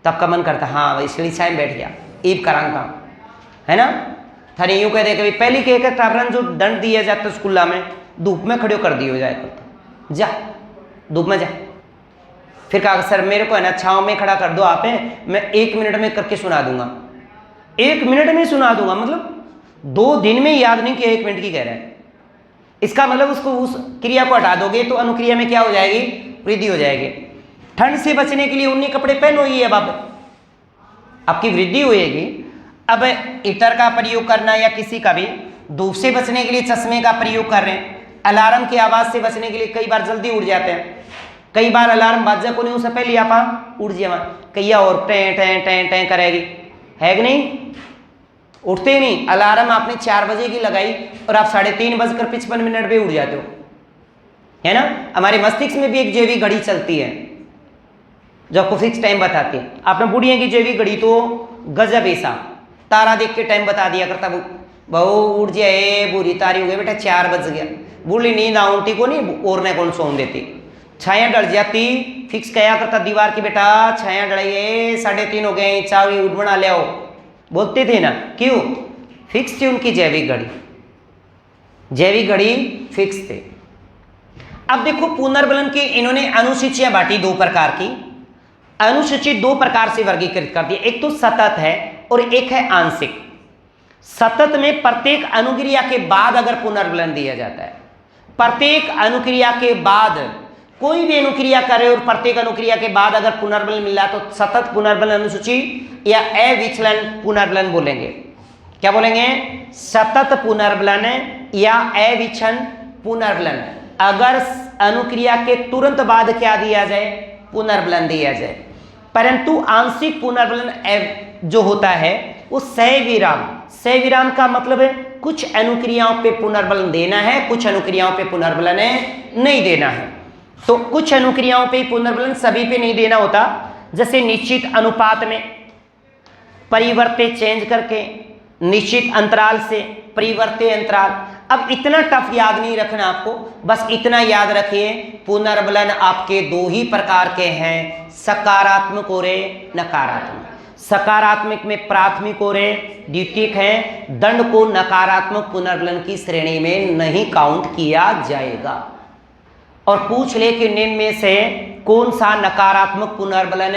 तब का मन करता हाँ भाई इसलिए छाए बैठ गया ईब करांग का, है ना। थाने यूँ कह दे कभी पहली के तारण जो दंड दिया जाता स्कूल में, धूप में खड़े कर दियो जाए करता, जा धूप में जा। फिर कहा सर मेरे को है ना छाँव में खड़ा कर दो आप, मैं 1 मिनट में करके सुना दूंगा, 1 मिनट में सुना दूंगा, मतलब 2 दिन में याद नहीं किया 1 मिनट की कह रहा है। इसका मतलब उसको उस क्रिया को हटा दोगे तो अनुक्रिया में क्या हो जाएगी, वृद्धि हो जाएगी। ठंड से बचने के लिए उन्हीं कपड़े पहनो ही अब आपकी वृद्धि होएगी। अब हीटर का प्रयोग करना या किसी का भी, धूप से बचने के लिए चश्मे का प्रयोग कर रहे हैं, अलार्म की आवाज़ से बचने के लिए कई बार जल्दी उठ जाते हैं, कई बार अलार्म बाजा को नहीं उससे पहले आप उठ जाए, कैया और टें टें टें टें करेगी, है कि नहीं, उठते ही नहीं। अलार्म आपने 4 बजे की लगाई और आप 3:55 पे उठ जाते हो, है ना। हमारे मस्तिष्क में भी एक जैविक घड़ी चलती है जो आपको फिक्स टाइम बताती है। आपने बुढ़िया की जैविक घड़ी तो गजब ऐसा तारा देख के टाइम बता दिया करता, बहु उठ जाए बुरी तारी हो गई बेटा 4 बज गया, बूढ़ी नींद आउंटी को नहीं और ने कौन सोन देती, छाया डल जाती, फिक्स कया करता दीवार की बेटा छाया डलाई 3:30 हो गए, चावी उठ बना ले आओ, बोलते थे ना, क्यों, फिक्स थी उनकी जैविक घड़ी, जैविक घड़ी फिक्स थे। अब देखो पुनर्बलन की इन्होंने अनुसूचियां बांटी 2 प्रकार की, अनुसूची 2 प्रकार से वर्गीकृत कर दी, एक तो सतत है और एक है आंशिक। सतत में प्रत्येक अनुक्रिया के बाद अगर पुनर्बलन दिया जाता है, प्रत्येक अनुक्रिया के बाद कोई भी अनुक्रिया करे और प्रत्येक अनुक्रिया के बाद अगर पुनर्बलन मिल रहा है तो सतत पुनर्बलन अनुसूची या अविचलन पुनर्बलन बोलेंगे। क्या बोलेंगे, सतत पुनर्बलन या अविचलन पुनर्बलन। अगर अनुक्रिया के तुरंत बाद क्या दिया जाए, पुनर्बलन दिया जाए। परंतु आंशिक पुनर्बलन जो होता है वो सविराम, सविराम का मतलब है कुछ अनुक्रियाओं पे पुनर्बलन देना है, कुछ अनुक्रियाओं पे पुनर्बलन नहीं देना है। तो कुछ अनुक्रियाओं पे पुनर्बलन सभी पे नहीं देना होता, जैसे निश्चित अनुपात में परिवर्ते चेंज करके, निश्चित अंतराल से परिवर्ते अंतराल। अब इतना टफ याद नहीं रखना आपको, बस इतना याद रखिए पुनर्बलन आपके 2 ही प्रकार के हैं, सकारात्मक और नकारात्मक। सकारात्मक में प्राथमिक और द्वितीयक है, दंड को नकारात्मक पुनर्बलन की श्रेणी में नहीं काउंट किया जाएगा। और पूछ ले कि निम्न में से कौन सा नकारात्मक पुनर्बलन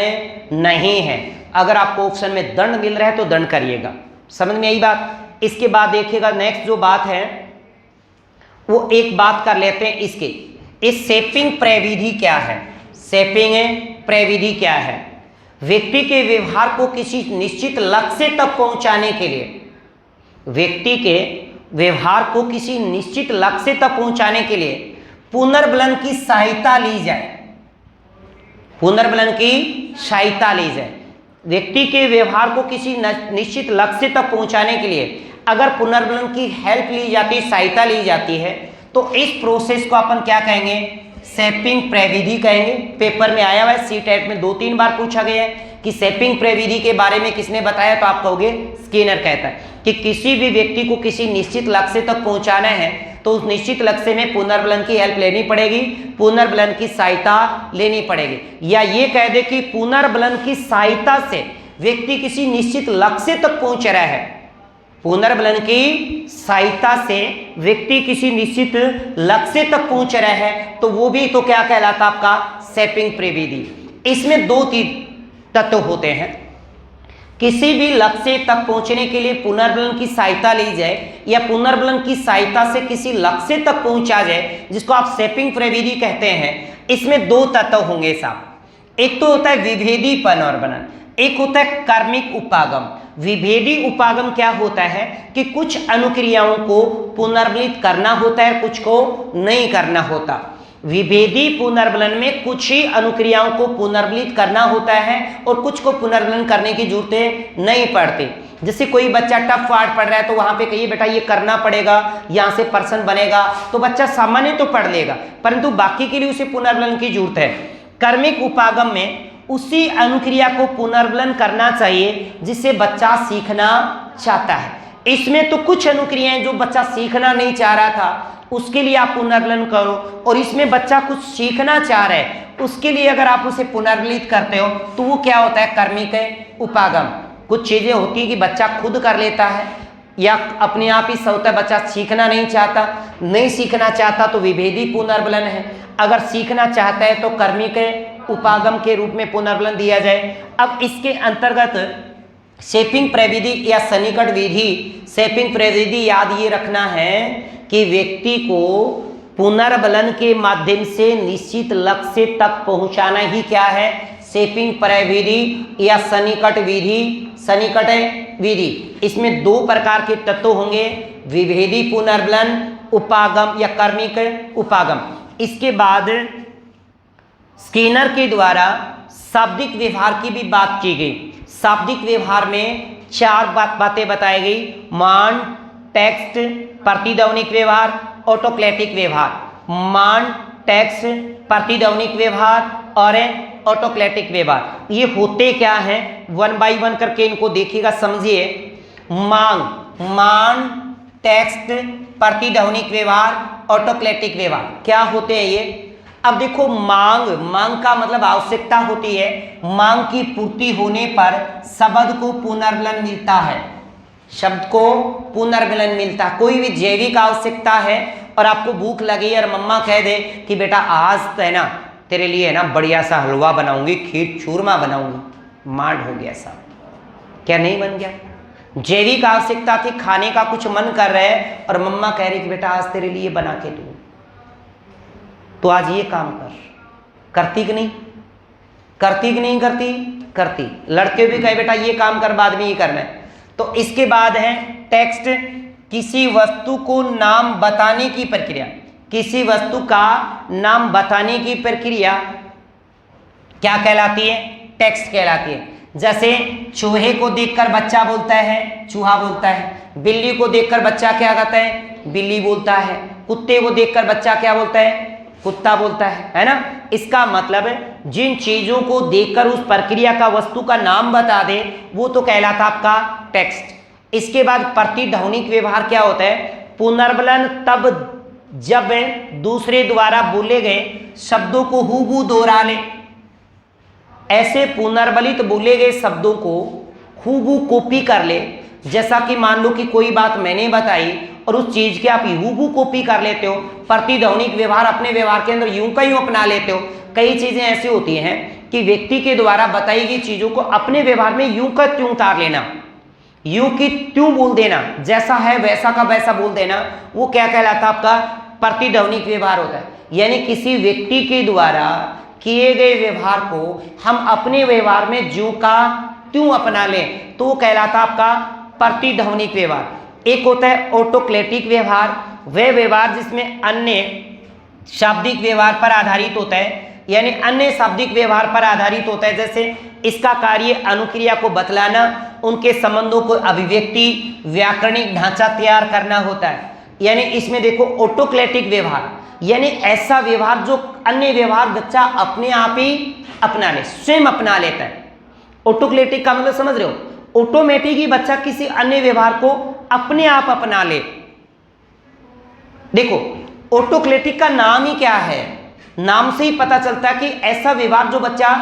नहीं है, अगर आपको ऑप्शन में दंड मिल रहा है तो दंड करिएगा, समझ में आई बात। इसके बाद देखिएगा नेक्स्ट जो बात है वो एक बात कर लेते हैं इसके, इस शेपिंग प्रविधि क्या है, शेपिंग प्रविधि क्या है। व्यक्ति के व्यवहार को किसी निश्चित लक्ष्य तक पहुंचाने के लिए, व्यक्ति के व्यवहार को किसी निश्चित लक्ष्य तक पहुंचाने के लिए पुनर्बलन की सहायता ली जाए, पुनर्बलन की सहायता ली जाए। व्यक्ति के व्यवहार को किसी निश्चित लक्ष्य तक पहुंचाने के लिए अगर पुनर्बलन की हेल्प ली जाती है, सहायता ली जाती है, तो इस प्रोसेस को अपन क्या कहेंगे, शेपिंग प्रविधि कहेंगे। पेपर में आया हुआ है, सीटेट में 2-3 बार पूछा गया है कि शेपिंग प्रविधि के बारे में किसने बताया, तो आप कहोगे स्किनर कहता है कि किसी भी व्यक्ति को किसी निश्चित लक्ष्य तक पहुंचाना है तो उस निश्चित लक्ष्य में पुनर्बलन की हेल्प लेनी पड़ेगी, पुनर्बलन की सहायता लेनी पड़ेगी। या ये कह दे कि पुनर्बलन की सहायता से व्यक्ति किसी निश्चित लक्ष्य तक पहुंच रहा है, पुनर्बलन की सहायता से व्यक्ति किसी निश्चित लक्ष्य तक पहुंच रहा है, तो वो भी तो क्या कहलाता आपका, शेपिंग प्रविधि। इसमें 2-3 तत्व होते हैं। किसी भी लक्ष्य तक पहुंचने के लिए पुनर्बलन की सहायता ली जाए या पुनर्बलन की सहायता से किसी लक्ष्य तक पहुंचा जाए, जिसको आप शेपिंग प्रविधि कहते हैं। इसमें 2 तत्व होंगे साहब, एक तो होता है विभेदी पुनर्बलन, एक होता है कर्मिक उपागम। विभेदी उपागम क्या होता है कि कुछ अनुक्रियाओं को पुनर्बलित करना होता है, कुछ को नहीं करना होता। विभेदी पुनर्बलन में कुछ ही अनुक्रियाओं को पुनर्बलित करना होता है और कुछ को पुनर्बलन करने की जरूरत नहीं पड़ती। जैसे कोई बच्चा टफ पार्ट पढ़ रहा है तो वहां पे कहिए बेटा ये करना पड़ेगा, यहां से पर्सन बनेगा, तो बच्चा सामान्य तो पढ़ लेगा, परंतु बाकी के लिए उसे पुनर्बलन की जरूरत है। कर्मिक उपागम में उसी अनुक्रिया को पुनर्बलन करना चाहिए जिससे बच्चा सीखना चाहता है। इसमें तो कुछ अनुक्रियाएं जो बच्चा सीखना नहीं चाह रहा था उसके लिए आप पुनर्बलन करो, और इसमें बच्चा कुछ सीखना चाह रहा है उसके लिए अगर आप उसे पुनर्बलित करते हो तो वो क्या होता है, कर्मिक उपागम। कुछ चीजें होती है कि बच्चा खुद कर लेता है या अपने आप ही होता है, बच्चा सीखना नहीं चाहता तो विभेदी पुनर्बलन है, अगर सीखना चाहता है तो कर्मिक उपागम के रूप में पुनर्बलन दिया जाए। अब इसके अंतर्गत शेपिंग प्रविधि या सन्निकट विधि, शेपिंग प्रविधि याद ये रखना है कि व्यक्ति को पुनर्बलन के माध्यम से निश्चित लक्ष्य तक पहुंचाना ही क्या है, शेपिंग प्रविधि या सन्निकट विधि। इसमें दो प्रकार के तत्व होंगे, विभेदी पुनर्बलन, उपागम या कर्मिक उपागम। इसके बाद स्किनर के द्वारा शाब्दिक व्यवहार की भी बात की गई। शाब्दिक व्यवहार में चार बातें बताई गई, मान, टेक्स्ट, प्रतिध्वनिक व्यवहार, ऑटोक्लेटिक व्यवहार। मान, टेक्स्ट, प्रतिध्वनिक व्यवहार और ऑटोक्लेटिक व्यवहार। ये होते क्या हैं, वन बाय वन करके इनको देखिएगा, समझिए। मान, टेक्स्ट, प्रतिध्वनिक व्यवहार, ऑटोक्लेटिक व्यवहार क्या होते हैं ये। अब देखो, मांग का मतलब आवश्यकता होती है, मांग की पूर्ति होने पर शब्द को पुनर्बलन मिलता है, शब्द को पुनर्बलन मिलता है। कोई भी जैविक आवश्यकता है और आपको भूख लगी और मम्मा कह दे कि बेटा आज तो है ना तेरे लिए है ना बढ़िया सा हलवा बनाऊंगी, खीर चूरमा बनाऊंगी, मांड हो गया सब, क्या नहीं बन गया। जैविक आवश्यकता थी, खाने का कुछ मन कर रहा है और मम्मा कह रही कि बेटा आज तेरे लिए बना के दूं, तो आज ये काम कर, करती कि नहीं करती। लड़के भी कहे बेटा ये काम कर, बाद में ये करना है। तो इसके बाद है टेक्स्ट, किसी वस्तु को नाम बताने की प्रक्रिया, किसी वस्तु का नाम बताने की प्रक्रिया क्या कहलाती है, टेक्स्ट कहलाती है। जैसे चूहे को देखकर बच्चा बोलता है चूहा बोलता है, बिल्ली को देखकर बच्चा क्या कहता है, बिल्ली बोलता है, कुत्ते को देखकर बच्चा क्या बोलता है, कुत्ता बोलता है ना। इसका मतलब जिन चीजों को देखकर उस प्रक्रिया का वस्तु का नाम बता दे वो तो कहलाता आपका टेक्स्ट। इसके बाद प्रतिध्वनिक व्यवहार क्या होता है, पुनर्बलन तब जब दूसरे द्वारा बोले गए शब्दों को हूबहू दोहरा ले। ऐसे पुनर्बलित बोले गए शब्दों को हूबहू कॉपी कर ले। जैसा कि मान लो कि कोई बात मैंने बताई और उस चीज के आप हूबहू कॉपी कर लेते हो, प्रतिध्वनिक व्यवहार अपने व्यवहार के अंदर यूं का यूं अपना लेते हो। कई चीजें ऐसी होती हैं कि व्यक्ति के द्वारा बताई गई चीजों को अपने व्यवहार में यूं का त्यों उतार लेना, यूं की त्यों बोल देना, जैसा है वैसा का वैसा बोल देना, वो क्या कहलाता आपका प्रतिध्वनिक व्यवहार होता है। यानी किसी व्यक्ति के द्वारा किए गए व्यवहार को हम अपने व्यवहार में ज्यों का त्यों अपना लें तो वो कहलाता आपका प्रतिध्वनिक व्यवहार। एक होता है ऑटोक्लेटिक व्यवहार, वह व्यवहार जिसमें अन्य शाब्दिक व्यवहार पर आधारित होता है, यानी अन्य शाब्दिक व्यवहार पर आधारित होता है। जैसे इसका कार्य अनुक्रिया को बतलाना, उनके संबंधों को अभिव्यक्ति, व्याकरणिक ढांचा तैयार करना होता है। यानी इसमें देखो ऑटोक्लेटिक व्यवहार यानी ऐसा व्यवहार जो अन्य व्यवहार बच्चा अपने आप ही अपना ले, स्वयं अपना लेता है। ऑटोक्लेटिक का मतलब समझ रहे हो, ऑटोमेटिक ही बच्चा किसी अन्य व्यवहार को अपने आप अपना ले। देखो ऑटोक्लेटिक का नाम ही क्या है, नाम से ही पता चलता है कि ऐसा व्यवहार जो बच्चा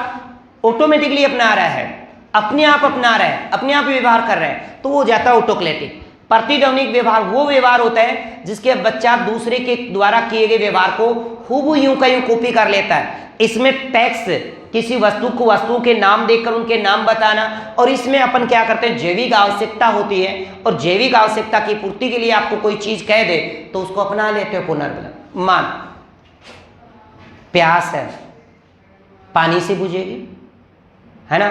ऑटोमेटिकली अपना रहा है, अपने आप अपना रहा है, अपने आप व्यवहार कर रहा है, तो वो जाता है ऑटोक्लेटिक। प्रतिध्वनिक व्यवहार वो व्यवहार होता है जिसके बच्चा दूसरे के द्वारा किए गए व्यवहार को खूब यूं का यूं कॉपी कर लेता है। इसमें टेक्स्ट, किसी वस्तु को वस्तुओं के नाम देकर उनके नाम बताना, और इसमें अपन क्या करते हैं, जैविक आवश्यकता होती है और जैविक आवश्यकता की पूर्ति के लिए आपको कोई चीज कह दे तो उसको अपना लेते हो पुनर्बलन। मान प्यास है, पानी से बुझेगी, है ना।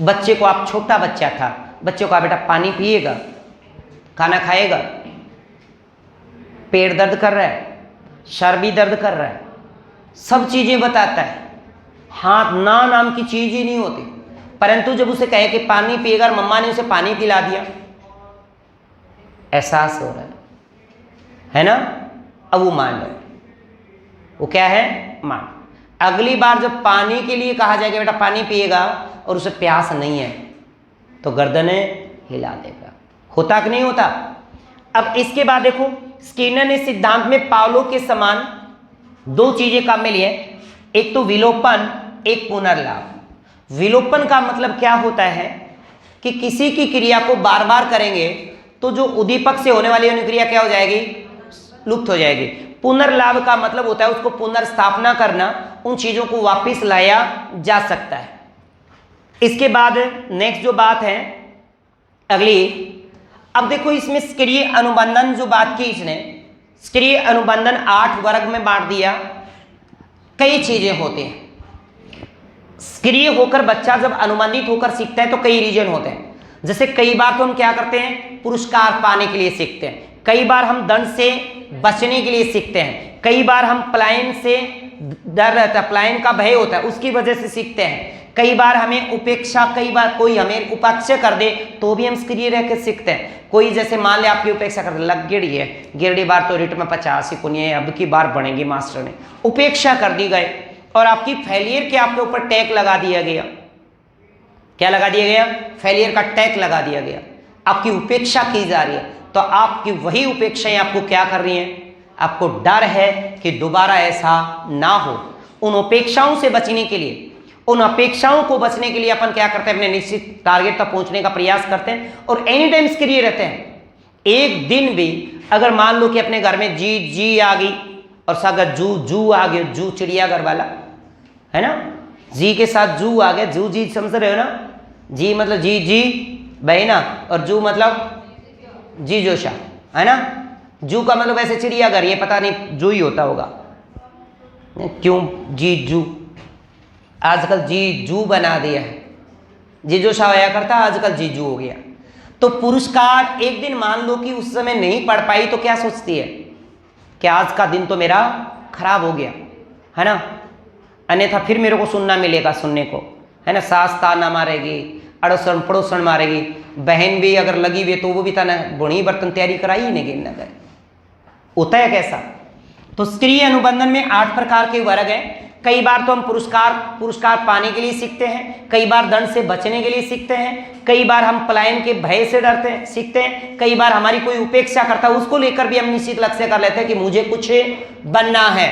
बच्चे को, आप छोटा बच्चा था, बच्चे को आप बेटा पानी पिएगा, खाना खाएगा, पेट दर्द कर रहा है, सर भी दर्द कर रहा है, सब चीजें बताता है। हाँ, ना नाम की चीज ही नहीं होती, परंतु जब उसे कहे कि पानी पिएगा और मम्मा ने उसे पानी पिला दिया, एहसास हो रहा है ना, अब वो मान रहा है। वो क्या है, मान। अगली बार जब पानी के लिए कहा जाएगा बेटा पानी पिएगा और उसे प्यास नहीं है तो गर्दनें हिला देगा, होता कि नहीं होता। अब इसके बाद देखो, स्किनर ने सिद्धांत में पावलो के समान दो चीजें काम में लिए, एक तो विलोपन, एक पुनर्लाभ। विलोपन का मतलब क्या होता है कि किसी की क्रिया को बार बार करेंगे तो जो उद्दीपक से होने वाली अनुक्रिया क्या हो जाएगी, लुप्त हो जाएगी। पुनर्लाभ का मतलब होता है उसको पुनर्स्थापना करना, उन चीजों को वापस लाया जा सकता है। इसके बाद नेक्स्ट जो बात है अगली, अब देखो इसमें सक्रिय अनुबंधन जो बात की इसने, सक्रिय अनुबंधन 8 वर्ग में बांट दिया। कई चीजें होती हैं, सक्रिय होकर बच्चा जब अनुबंधित होकर सीखता है तो कई रीजन होते हैं। जैसे कई बार तो हम क्या करते हैं, पुरस्कार पाने के लिए सीखते हैं, कई बार हम दंड से बचने के लिए सीखते हैं, कई बार हम पलायन से डर रहता है, पलायन का भय होता है उसकी वजह से सीखते हैं, कई बार हमें उपेक्षा, कई बार कोई हमें उपास्य कर दे तो भी हम सक्रिय रह के सीखते हैं। कोई जैसे मान ले आपकी उपेक्षा कर दे, लग गिरी है, गिरडी बार तो रिट में 50 ही कुनिया है, अब की बार बढ़ेंगी, मास्टर ने उपेक्षा कर दी गए और आपकी फेलियर के आपके ऊपर टैग लगा दिया गया। क्या लगा दिया गया, फेलियर का टैग लगा दिया गया, आपकी उपेक्षा की जा रही है। तो आपकी वही उपेक्षाएं आपको क्या कर रही हैं, आपको डर है कि दोबारा ऐसा ना हो। उन उपेक्षाओं से बचने के लिए, उन अपेक्षाओं को बचने के लिए अपन क्या करते हैं, अपने निश्चित टारगेट तक पहुंचने का प्रयास करते हैं और एनी टाइम सक्रिय रहते हैं। एक दिन भी अगर मान लो कि अपने घर में जी जी आ गई और सागर जू जू आ गया, जू चिड़ियाघर वाला है ना, जी के साथ जू आ गया, जू जी समझ रहे हो ना, जी मतलब जी जी बहना और जू मतलब जी जोशा है ना। जू का मतलब वैसे चिड़ियाघर, ये पता नहीं जू ही होता होगा, क्यों जी जू, आजकल जी जू बना दिया है, जी जोशा होया करता आजकल जी जू हो गया। तो पुरस्कार एक दिन मान लो कि उस समय नहीं पढ़ पाई तो क्या सोचती है कि आज का दिन तो मेरा खराब हो गया है ना, अन्यथा फिर मेरे को सुनना मिलेगा, सुनने को है ना, सास ताना मारेगी, अड़ोसन पड़ोसन मारेगी, बहन भी अगर लगी हुई तो वो भी ताना, बुणी बर्तन तैयारी कराई ही नहीं ना करे, होता है कैसा। तो सक्रिय अनुबंधन में 8 प्रकार के वर्ग हैं। कई बार तो हम पुरस्कार पाने के लिए सीखते हैं, कई बार दंड से बचने के लिए सीखते हैं, कई बार हम पलायन के भय से डरते हैं सीखते हैं, कई बार हमारी कोई उपेक्षा करता है उसको लेकर भी हम निश्चित लक्ष्य कर लेते हैं कि मुझे कुछ बनना है।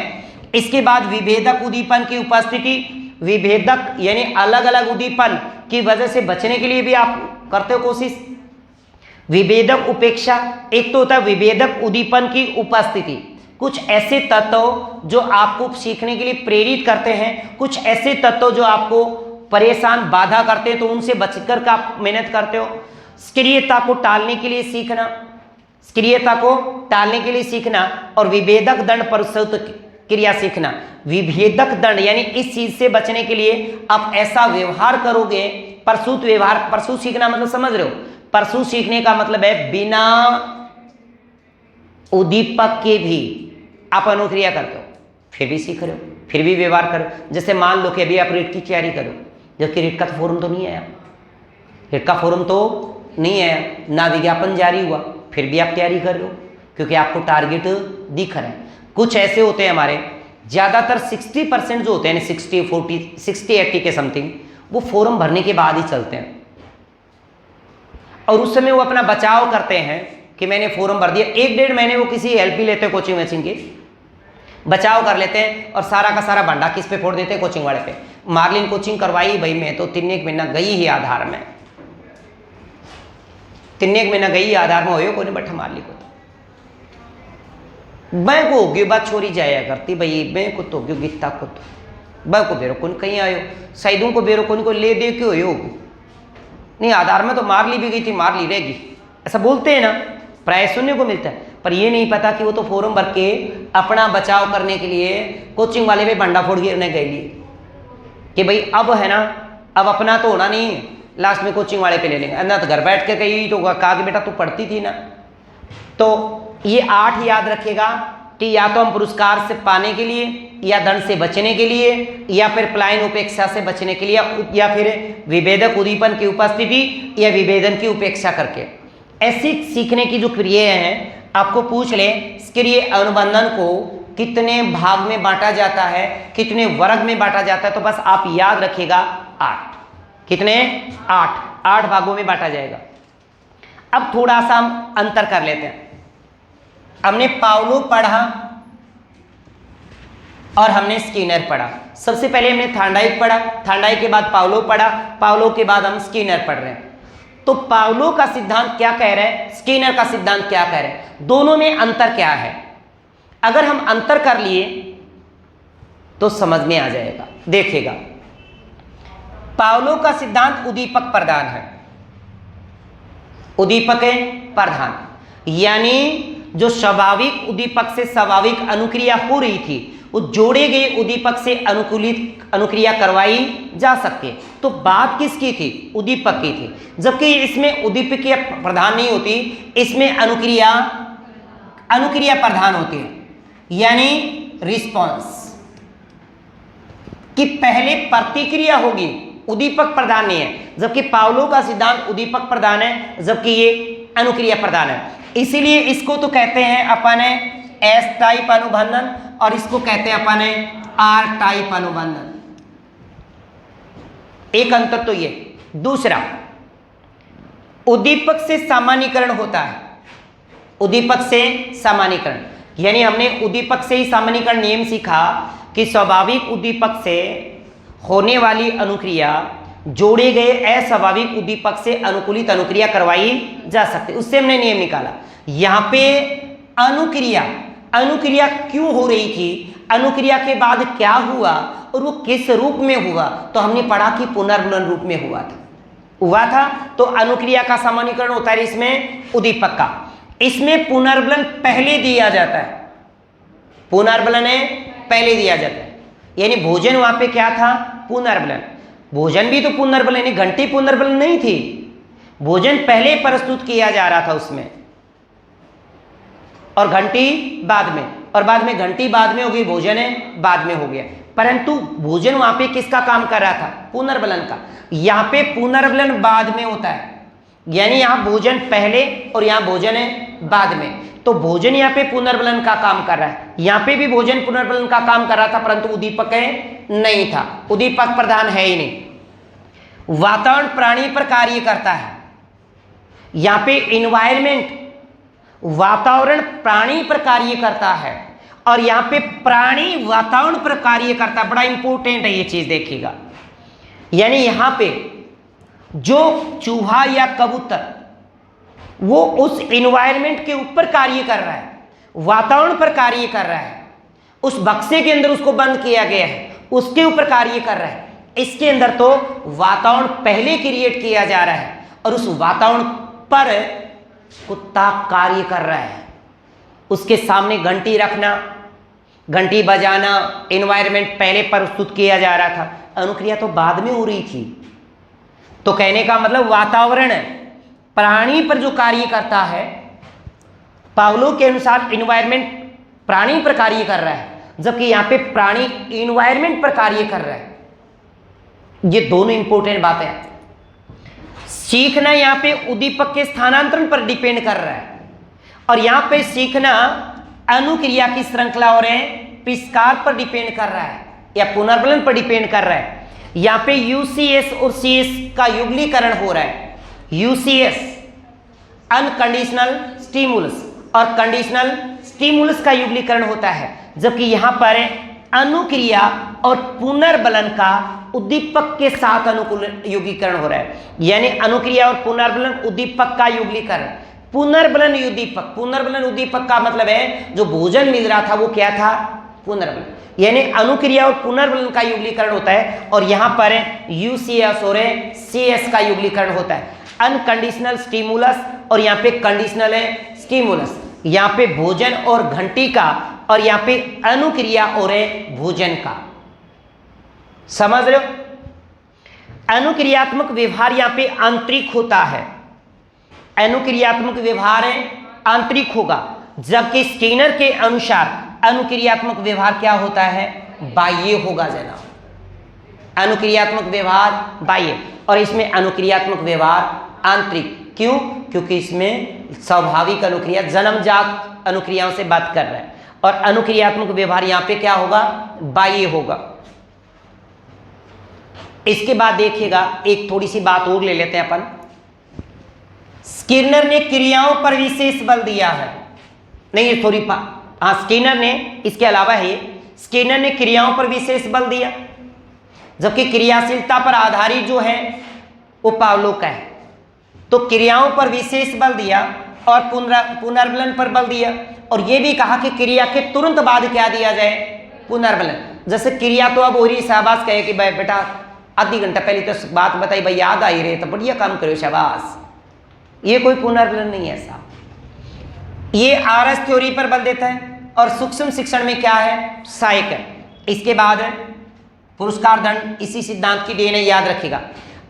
इसके बाद विभेदक उद्दीपन की उपस्थिति, विभेदक यानी अलग अलग उद्दीपन की वजह से बचने के लिए भी आप करते हो कोशिश। विभेदक उपेक्षा, एक तो होता है विभेदक उद्दीपन की उपस्थिति, कुछ ऐसे तत्व जो आपको सीखने के लिए प्रेरित करते हैं, कुछ ऐसे तत्व जो आपको परेशान बाधा करते हैं तो उनसे बचकर का आप मेहनत करते हो। सक्रियता को टालने के लिए सीखना, सक्रियता को टालने के लिए सीखना और विभेदक दंड प्रस्तुत क्रिया सीखना। विभेदक दंड यानी इस चीज से बचने के लिए आप ऐसा व्यवहार करोगे, प्रसूत व्यवहार, प्रसूत सीखना मतलब समझ रहे हो, प्रसूत सीखने का मतलब है बिना उद्दीपक के भी आप अनुक्रिया करते हो, फिर भी सीख रहे हो, फिर भी व्यवहार करो। जैसे मान लो कि अभी आप रीट की तैयारी करो, जबकि रीट का तो फॉर्म तो नहीं आया, रीट का फॉर्म तो नहीं आया, ना विज्ञापन जारी हुआ, फिर भी आप तैयारी कर रहे हो क्योंकि आपको टारगेट दिख रहा है। कुछ ऐसे होते हैं हमारे, ज़्यादातर 60% जो होते हैं, 60-40-60-80 के समथिंग, वो फॉर्म भरने के बाद ही चलते हैं और उस समय वो अपना बचाव करते हैं कि मैंने फॉर्म भर दिया, 1-1.5 महीने वो किसी हेल्प ही लेते हैं कोचिंग वचिंग की, बचाव कर लेते हैं और सारा का सारा भंडा किस पे फोड़ देते हैं, कोचिंग वाले पे। मार्लिन कोचिंग करवाई भाई, मैं तो 3 महीना गई ही आधार में, 3 महीना गई आधार में हो कोई बैठा मार्ली को, मैं को होगी बात छोरी जाया करती भाई, मैं को तो गीता को तो मैं को बेरो कौन कहीं आयो, सैदों को बेरो कौन को ले दे क्यों हो नहीं, आधार में तो मार ली भी गई थी, मार ली रहेगी, ऐसा बोलते हैं ना, प्राय सुनने को मिलता है। पर ये नहीं पता कि वो तो फॉर्म भर के अपना बचाव करने के लिए कोचिंग वाले भी भंडा फोड़ के उन्हें गए लिए कि भाई अब है ना, अब अपना तो होना नहीं, लास्ट में कोचिंग वाले पे ले लेंगे, ना तो घर बैठ के कही तो कहा कि बेटा तू पढ़ती थी ना। तो ये 8 याद रखेगा कि या तो हम पुरस्कार से पाने के लिए, या दंड से बचने के लिए, या फिर पलायन उपेक्षा से बचने के लिए, या फिर विभेदक उद्दीपन की उपस्थिति या विभेदन की उपेक्षा करके। ऐसी सीखने की जो क्रियाएं हैं आपको पूछ ले, सक्रिय अनुबंधन को कितने भाग में बांटा जाता है, कितने वर्ग में बांटा जाता है, तो बस आप याद रखिएगा 8। कितने? 8 भागों में बांटा जाएगा। अब थोड़ा सा हम अंतर कर लेते हैं। हमने पाउलो पढ़ा और हमने स्किनर पढ़ा। सबसे पहले हमने थांडाइक पढ़ा, थांडाइक के बाद पाउलो पढ़ा, पाउलो के बाद हम स्किनर पढ़ रहे हैं। तो पाउलो का सिद्धांत क्या कह रहे हैं, स्किनर का सिद्धांत क्या कह रहे हैं, दोनों में अंतर क्या है? अगर हम अंतर कर लिए तो समझ में आ जाएगा। देखिएगा, पाउलो का सिद्धांत उद्दीपक प्रधान है, उद्दीपक प्रधान, यानी जो स्वाभाविक उद्दीपक से स्वाभाविक अनुक्रिया हो रही थी वो जोड़े गए उद्दीपक से अनुक्रिया करवाई जा सकती है। तो बात किसकी थी? उद्दीपक की थी। जबकि इसमें उद्दीपकीय प्रधान नहीं होती, इसमें अनुक्रिया प्रधान होती है, यानी रिस्पॉन्स कि पहले प्रतिक्रिया होगी, उद्दीपक प्रधान नहीं है। जबकि पाउलो का सिद्धांत उद्दीपक प्रधान है, जबकि ये अनुक्रिया प्रधान है। इसीलिए इसको तो कहते हैं अपन एस टाइप अनुबंधन और इसको कहते हैं अपन आर टाइप अनुबंधन। एक अंतर तो ये। दूसरा, उद्दीपक से सामान्यीकरण होता है, उद्दीपक से सामान्यीकरण, यानी हमने उद्दीपक से ही सामान्यीकरण नियम सीखा कि स्वाभाविक उद्दीपक से होने वाली अनुक्रिया जोड़े गए अस्वाभाविक उद्दीपक से अनुकूलित अनुक्रिया करवाई जा सकती, उससे हमने नियम निकाला। यहां पे अनुक्रिया क्यों हो रही थी, अनुक्रिया के बाद क्या हुआ और वो किस रूप में हुआ, तो हमने पढ़ा कि पुनर्बलन रूप में हुआ था। तो अनुक्रिया का सामान्यीकरण होता है इसमें उद्दीपक का। इसमें पुनर्बलन पहले दिया जाता है, पुनर्बलन पहले दिया जाता है, यानी भोजन वहां पे क्या था? पुनर्बलन। भोजन भी तो पुनर्बलन, यानी घंटी पुनर्बलन नहीं थी, भोजन पहले प्रस्तुत किया जा रहा था उसमें और घंटी बाद में, और बाद में घंटी बाद में हो गई, भोजन बाद में हो गया। परंतु भोजन वहां पे किसका काम कर रहा था? पुनर्बलन का। यहां पे पुनर्बलन बाद में होता है, यानी यहां भोजन पहले और यहां भोजन बाद में। तो भोजन यहाँ पे पुनर्बलन का काम कर रहा है, यहाँ पे भी भोजन पुनर्बलन का काम कर रहा था, परंतु उद्दीपक नहीं था, उद्दीपक प्रधान है ही नहीं। वातावरण प्राणी पर कार्य करता है, यहाँ पे इन्वायरमेंट वातावरण प्राणी पर कार्य करता है और यहाँ पे प्राणी वातावरण पर कार्य करता है। बड़ा इंपॉर्टेंट है ये चीज, देखिएगा। यानी यहाँ पे जो चूहा या कबूतर वो उस इन्वायरमेंट के ऊपर कार्य कर रहा है, वातावरण पर कार्य कर रहा है, उस बक्से के अंदर उसको बंद किया गया है, उसके ऊपर कार्य कर रहा है। इसके अंदर तो वातावरण पहले क्रिएट किया जा रहा है और उस वातावरण पर कुत्ता कार्य कर रहा है। उसके सामने घंटी रखना, घंटी बजाना, इन्वायरमेंट पहले प्रस्तुत किया जा रहा था, अनुक्रिया तो बाद में हो रही थी। तो कहने का मतलब वातावरण प्राणी पर जो कार्य करता है, पावलो के अनुसार इन्वायरमेंट प्राणी पर कार्य कर रहा है, जबकि यहां पे प्राणी इन्वायरमेंट पर कार्य कर रहा है। ये दोनों इंपॉर्टेंट बातें हैं। सीखना यहां पे उद्दीपक के स्थानांतरण पर डिपेंड कर रहा है और यहां पे सीखना अनुक्रिया की श्रृंखला और पिस्कार पर डिपेंड कर रहा है या पुनर्बलन पर डिपेंड कर रहा है। यहां पे यूसीएस और सीएस का युगलीकरण हो रहा है। यूसीएस अनकंडीशनल स्टिमुलस और कंडीशनल स्टिमुलस का युगलीकरण होता है, जबकि यहां पर अनुक्रिया और पुनर्बलन का उद्दीपक के साथ अनुकूल युगलीकरण हो रहा है। यानी अनुक्रिया और पुनर्बलन उद्दीपक का युगलीकरण, पुनर्बलन उद्दीपक। पुनर्बलन उद्दीपक का मतलब है जो भोजन मिल रहा था वो क्या था? पुनर्बलन। यानी अनुक्रिया और पुनर्बलन का युगलीकरण होता है और यहां पर यूसीएस और सीएस का युगलीकरण होता है। अनकंडीशनल स्टिमुलस और यहाँ पे कंडीशनल स्टिमुलस, यहाँ पे भोजन और घंटी का और यहाँ पे अनुक्रिया और भोजन का। समझ रहे हो? अनुक्रियात्मक व्यवहार यहाँ पे आंतरिक होता है, अनुक्रियात्मक व्यवहार आंतरिक होगा, जबकि स्किनर के अनुसार अनुक्रियात्मक व्यवहार क्या होता है? बाह्य होगा जनाब। अनुक्रियात्मक व्यवहार बाह्य और इसमें अनुक्रियात्मक व्यवहार आंतरिक। क्यों? क्योंकि इसमें स्वाभाविक अनुक्रिया जन्मजात अनुक्रियाओं से बात कर रहा है और अनुक्रियात्मक व्यवहार यहां पे क्या होगा? बाह्य होगा। इसके बाद देखिएगा, एक थोड़ी सी बात और ले लेते हैं अपन। स्किनर ने क्रियाओं पर विशेष बल दिया है। नहीं सॉरी, हाँ स्किनर ने, इसके अलावा है स्किनर ने क्रियाओं पर विशेष बल दिया, जबकि क्रियाशीलता पर आधारित जो है वो पावलो का है। तो क्रियाओं पर विशेष बल दिया और पुनर्बलन पर बल दिया, और ये भी कहा कि क्रिया के तुरंत बाद क्या दिया जाए, पुनर्बलन। जैसे क्रिया तो अब हो रही, शाबाश कहे कि भाई बेटा आधी घंटा पहले तो बात बताई भाई, याद आई रहे तो बढ़िया काम करो शाबाश, ये कोई पुनर्बलन नहीं है साहब। ये आरएस थ्योरी पर बल देता है, और सूक्ष्म शिक्षण में क्या है, सहायक है। इसके बाद पुरस्कार दंड इसी सिद्धांत की देन है, याद रखिएगा।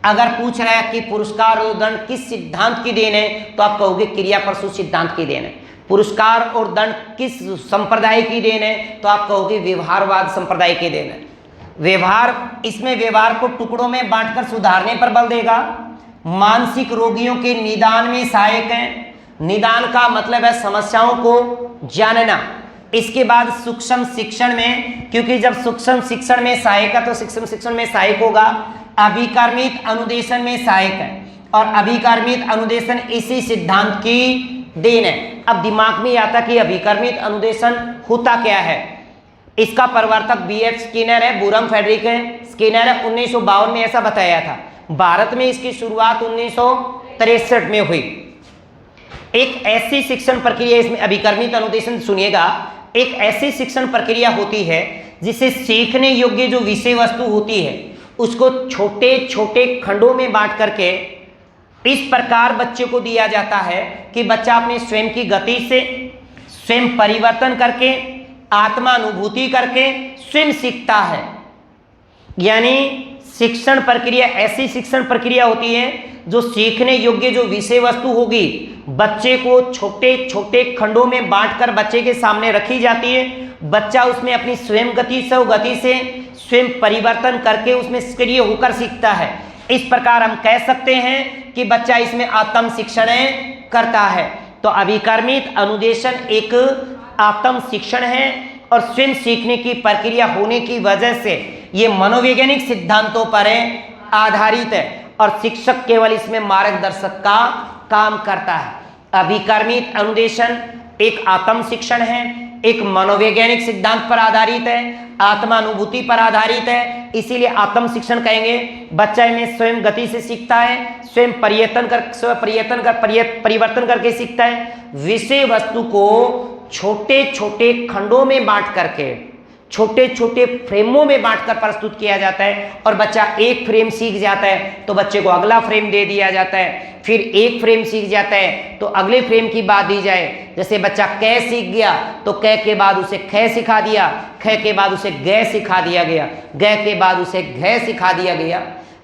अगर पूछ रहा है कि पुरस्कार और दंड किस सिद्धांत की देन है, तो आप कहोगे क्रिया प्रसूत सिद्धांत की देन है। पुरस्कार और दंड किस संप्रदाय की देन है, तो आप कहोगे व्यवहारवाद संप्रदाय की देन है। व्यवहार, इसमें व्यवहार को टुकड़ों में बांटकर सुधारने पर बल देगा। मानसिक रोगियों के निदान में सहायक है। निदान का मतलब है समस्याओं को जानना। इसके बाद सूक्ष्म शिक्षण में, क्योंकि जब सूक्ष्म शिक्षण में सहायक है तो सूक्ष्म शिक्षण में सहायक होगा। अभिकर्मित अनुदेशन में सहायक है, और अभिकर्मित अनुदेशन इसी सिद्धांत की देन है। अब दिमाग में आता कि अभिकर्मित अनुदेशन होता क्या है। इसका प्रवर्तक B.F. स्किनर है, बुरम फ्रेडरिक है स्किनर है। 1952 में ऐसा बताया था। भारत में इसकी शुरुआत 1963 में हुई। एक ऐसी शिक्षण प्रक्रिया, इसमें अभिकर्मित अनुदेशन सुनिएगा, एक ऐसी शिक्षण प्रक्रिया होती है जिसे सीखने योग्य जो विषय वस्तु होती है उसको छोटे छोटे खंडों में बांट करके इस प्रकार बच्चे को दिया जाता है कि बच्चा अपने स्वयं की गति से स्वयं परिवर्तन करके आत्मानुभूति करके स्वयं सीखता है। यानी शिक्षण प्रक्रिया ऐसी शिक्षण प्रक्रिया होती है जो सीखने योग्य जो विषय वस्तु होगी बच्चे को छोटे छोटे खंडों में बांटकर बच्चे के सामने रखी जाती है। बच्चा उसमें अपनी स्वयं गति से स्वयं परिवर्तन करके उसमें सक्रिय होकर सीखता है। इस प्रकार हम कह सकते हैं कि बच्चा इसमें आत्म शिक्षण करता है। तो अभिकर्मित अनुदेशन एक आत्म शिक्षण है और स्वयं सीखने की प्रक्रिया होने की वजह से ये मनोवैज्ञानिक सिद्धांतों पर आधारित है और शिक्षक केवल इसमें मार्गदर्शक का काम करता है। अभिकर्मित अनुदेशन एक आत्म शिक्षण है, एक मनोवैज्ञानिक सिद्धांत पर आधारित है, आत्मानुभूति पर आधारित है, इसीलिए आत्म शिक्षण कहेंगे। बच्चा में स्वयं गति से सीखता है, स्वयं परिवर्तन करके सीखता है। विषय वस्तु को छोटे छोटे खंडों में बांट करके छोटे छोटे फ्रेमों में बांटकर प्रस्तुत किया जाता है और बच्चा एक फ्रेम सीख जाता है तो बच्चे को अगला फ्रेम दे दिया जाता है। फिर एक फ्रेम सीख जाता है तो अगले फ्रेम की बात दी जाए। जैसे बच्चा कै सीख गया तो कै के बाद उसे ख सिखा दिया, ख के बाद उसे गै सिखा दिया गया, गै के बाद उसे घ सिखा दिया गया।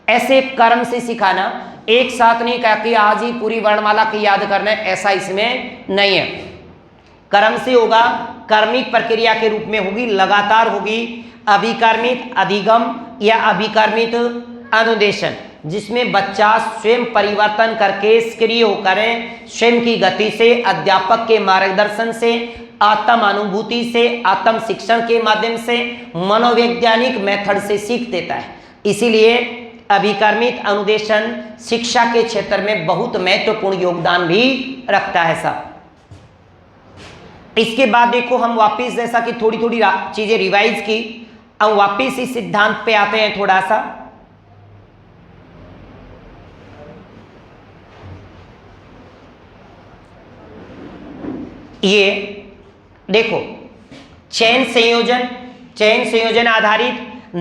ऐसे क्रम से सिखाना, एक साथ नहीं कहा कि आज ही पूरी वर्णमाला की याद करना है, ऐसा इसमें नहीं है। क्रम से होगा, कर्मिक प्रक्रिया के रूप में होगी, लगातार होगी। अभिकर्मित अधिगम या अभिकर्मित अनुदेशन, जिसमें बच्चा स्वयं परिवर्तन करके सक्रिय होकर स्वयं की गति से अध्यापक के मार्गदर्शन से आत्म अनुभूति से आत्म शिक्षण के माध्यम से मनोवैज्ञानिक मेथड से सीख देता है। इसीलिए अभिकर्मित अनुदेशन शिक्षा के क्षेत्र में बहुत महत्वपूर्ण योगदान भी रखता है साहब। इसके बाद देखो हम वापस, जैसा कि थोड़ी थोड़ी चीजें रिवाइज की, अब वापस इस सिद्धांत पे आते हैं थोड़ा सा। ये देखो चयन संयोजन आधारित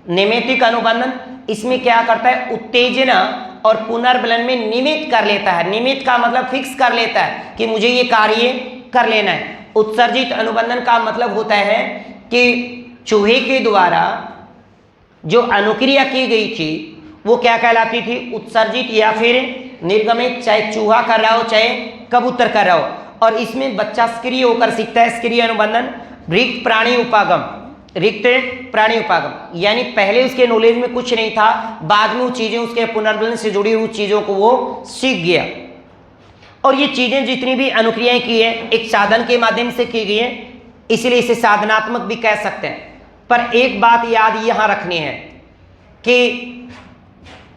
नेमेतिक अनुबंधन, इसमें क्या करता है, उत्तेजना और पुनर्बलन में निमित्त कर लेता है। निमित्त का मतलब फिक्स कर लेता है कि मुझे ये कार्य कर लेना है। उत्सर्जित अनुबंधन का मतलब होता है कि चूहे के द्वारा जो अनुक्रिया की गई थी वो क्या कहलाती थी, उत्सर्जित या फिर निर्गमित, चाहे चूहा कर रहा हो चाहे कबूतर कर रहा हो। और इसमें बच्चा सक्रिय होकर सीखता है। सक्रिय अनुबंधन, रिक्त प्राणी उपागम, यानी पहले उसके नॉलेज में कुछ नहीं था, बाद में वो चीजें उसके पुनर्बलन से जुड़ी हुई चीजों को वो सीख गया। और ये चीजें जितनी भी अनुक्रियाएं की है एक साधन के माध्यम से की गई है, इसलिए इसे साधनात्मक भी कह सकते हैं। पर एक बात याद यहां रखनी है कि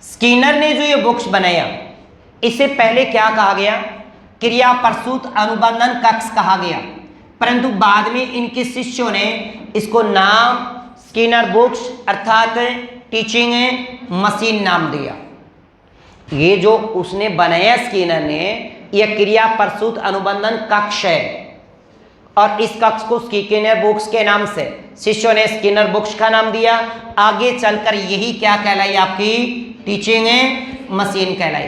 स्किनर ने जो ये बॉक्स बनाया, इससे पहले क्या कहा गया? क्रिया प्रसूत अनुबंधन कक्ष कहा गया, परंतु बाद में इनके शिष्यों ने इसको नाम स्किनर बुक्स अर्थात टीचिंग मशीन नाम दिया। ये जो उसने बनाया स्किनर ने, यह क्रिया प्रसूत अनुबंधन कक्ष है और इस कक्ष को स्किनर बुक्स के नाम से शिष्यों ने स्किनर बुक्स का नाम दिया। आगे चलकर यही क्या कहलाई? आपकी टीचिंग मशीन कहलाई।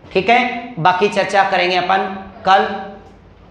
ठीक है, बाकी चर्चा करेंगे अपन कल।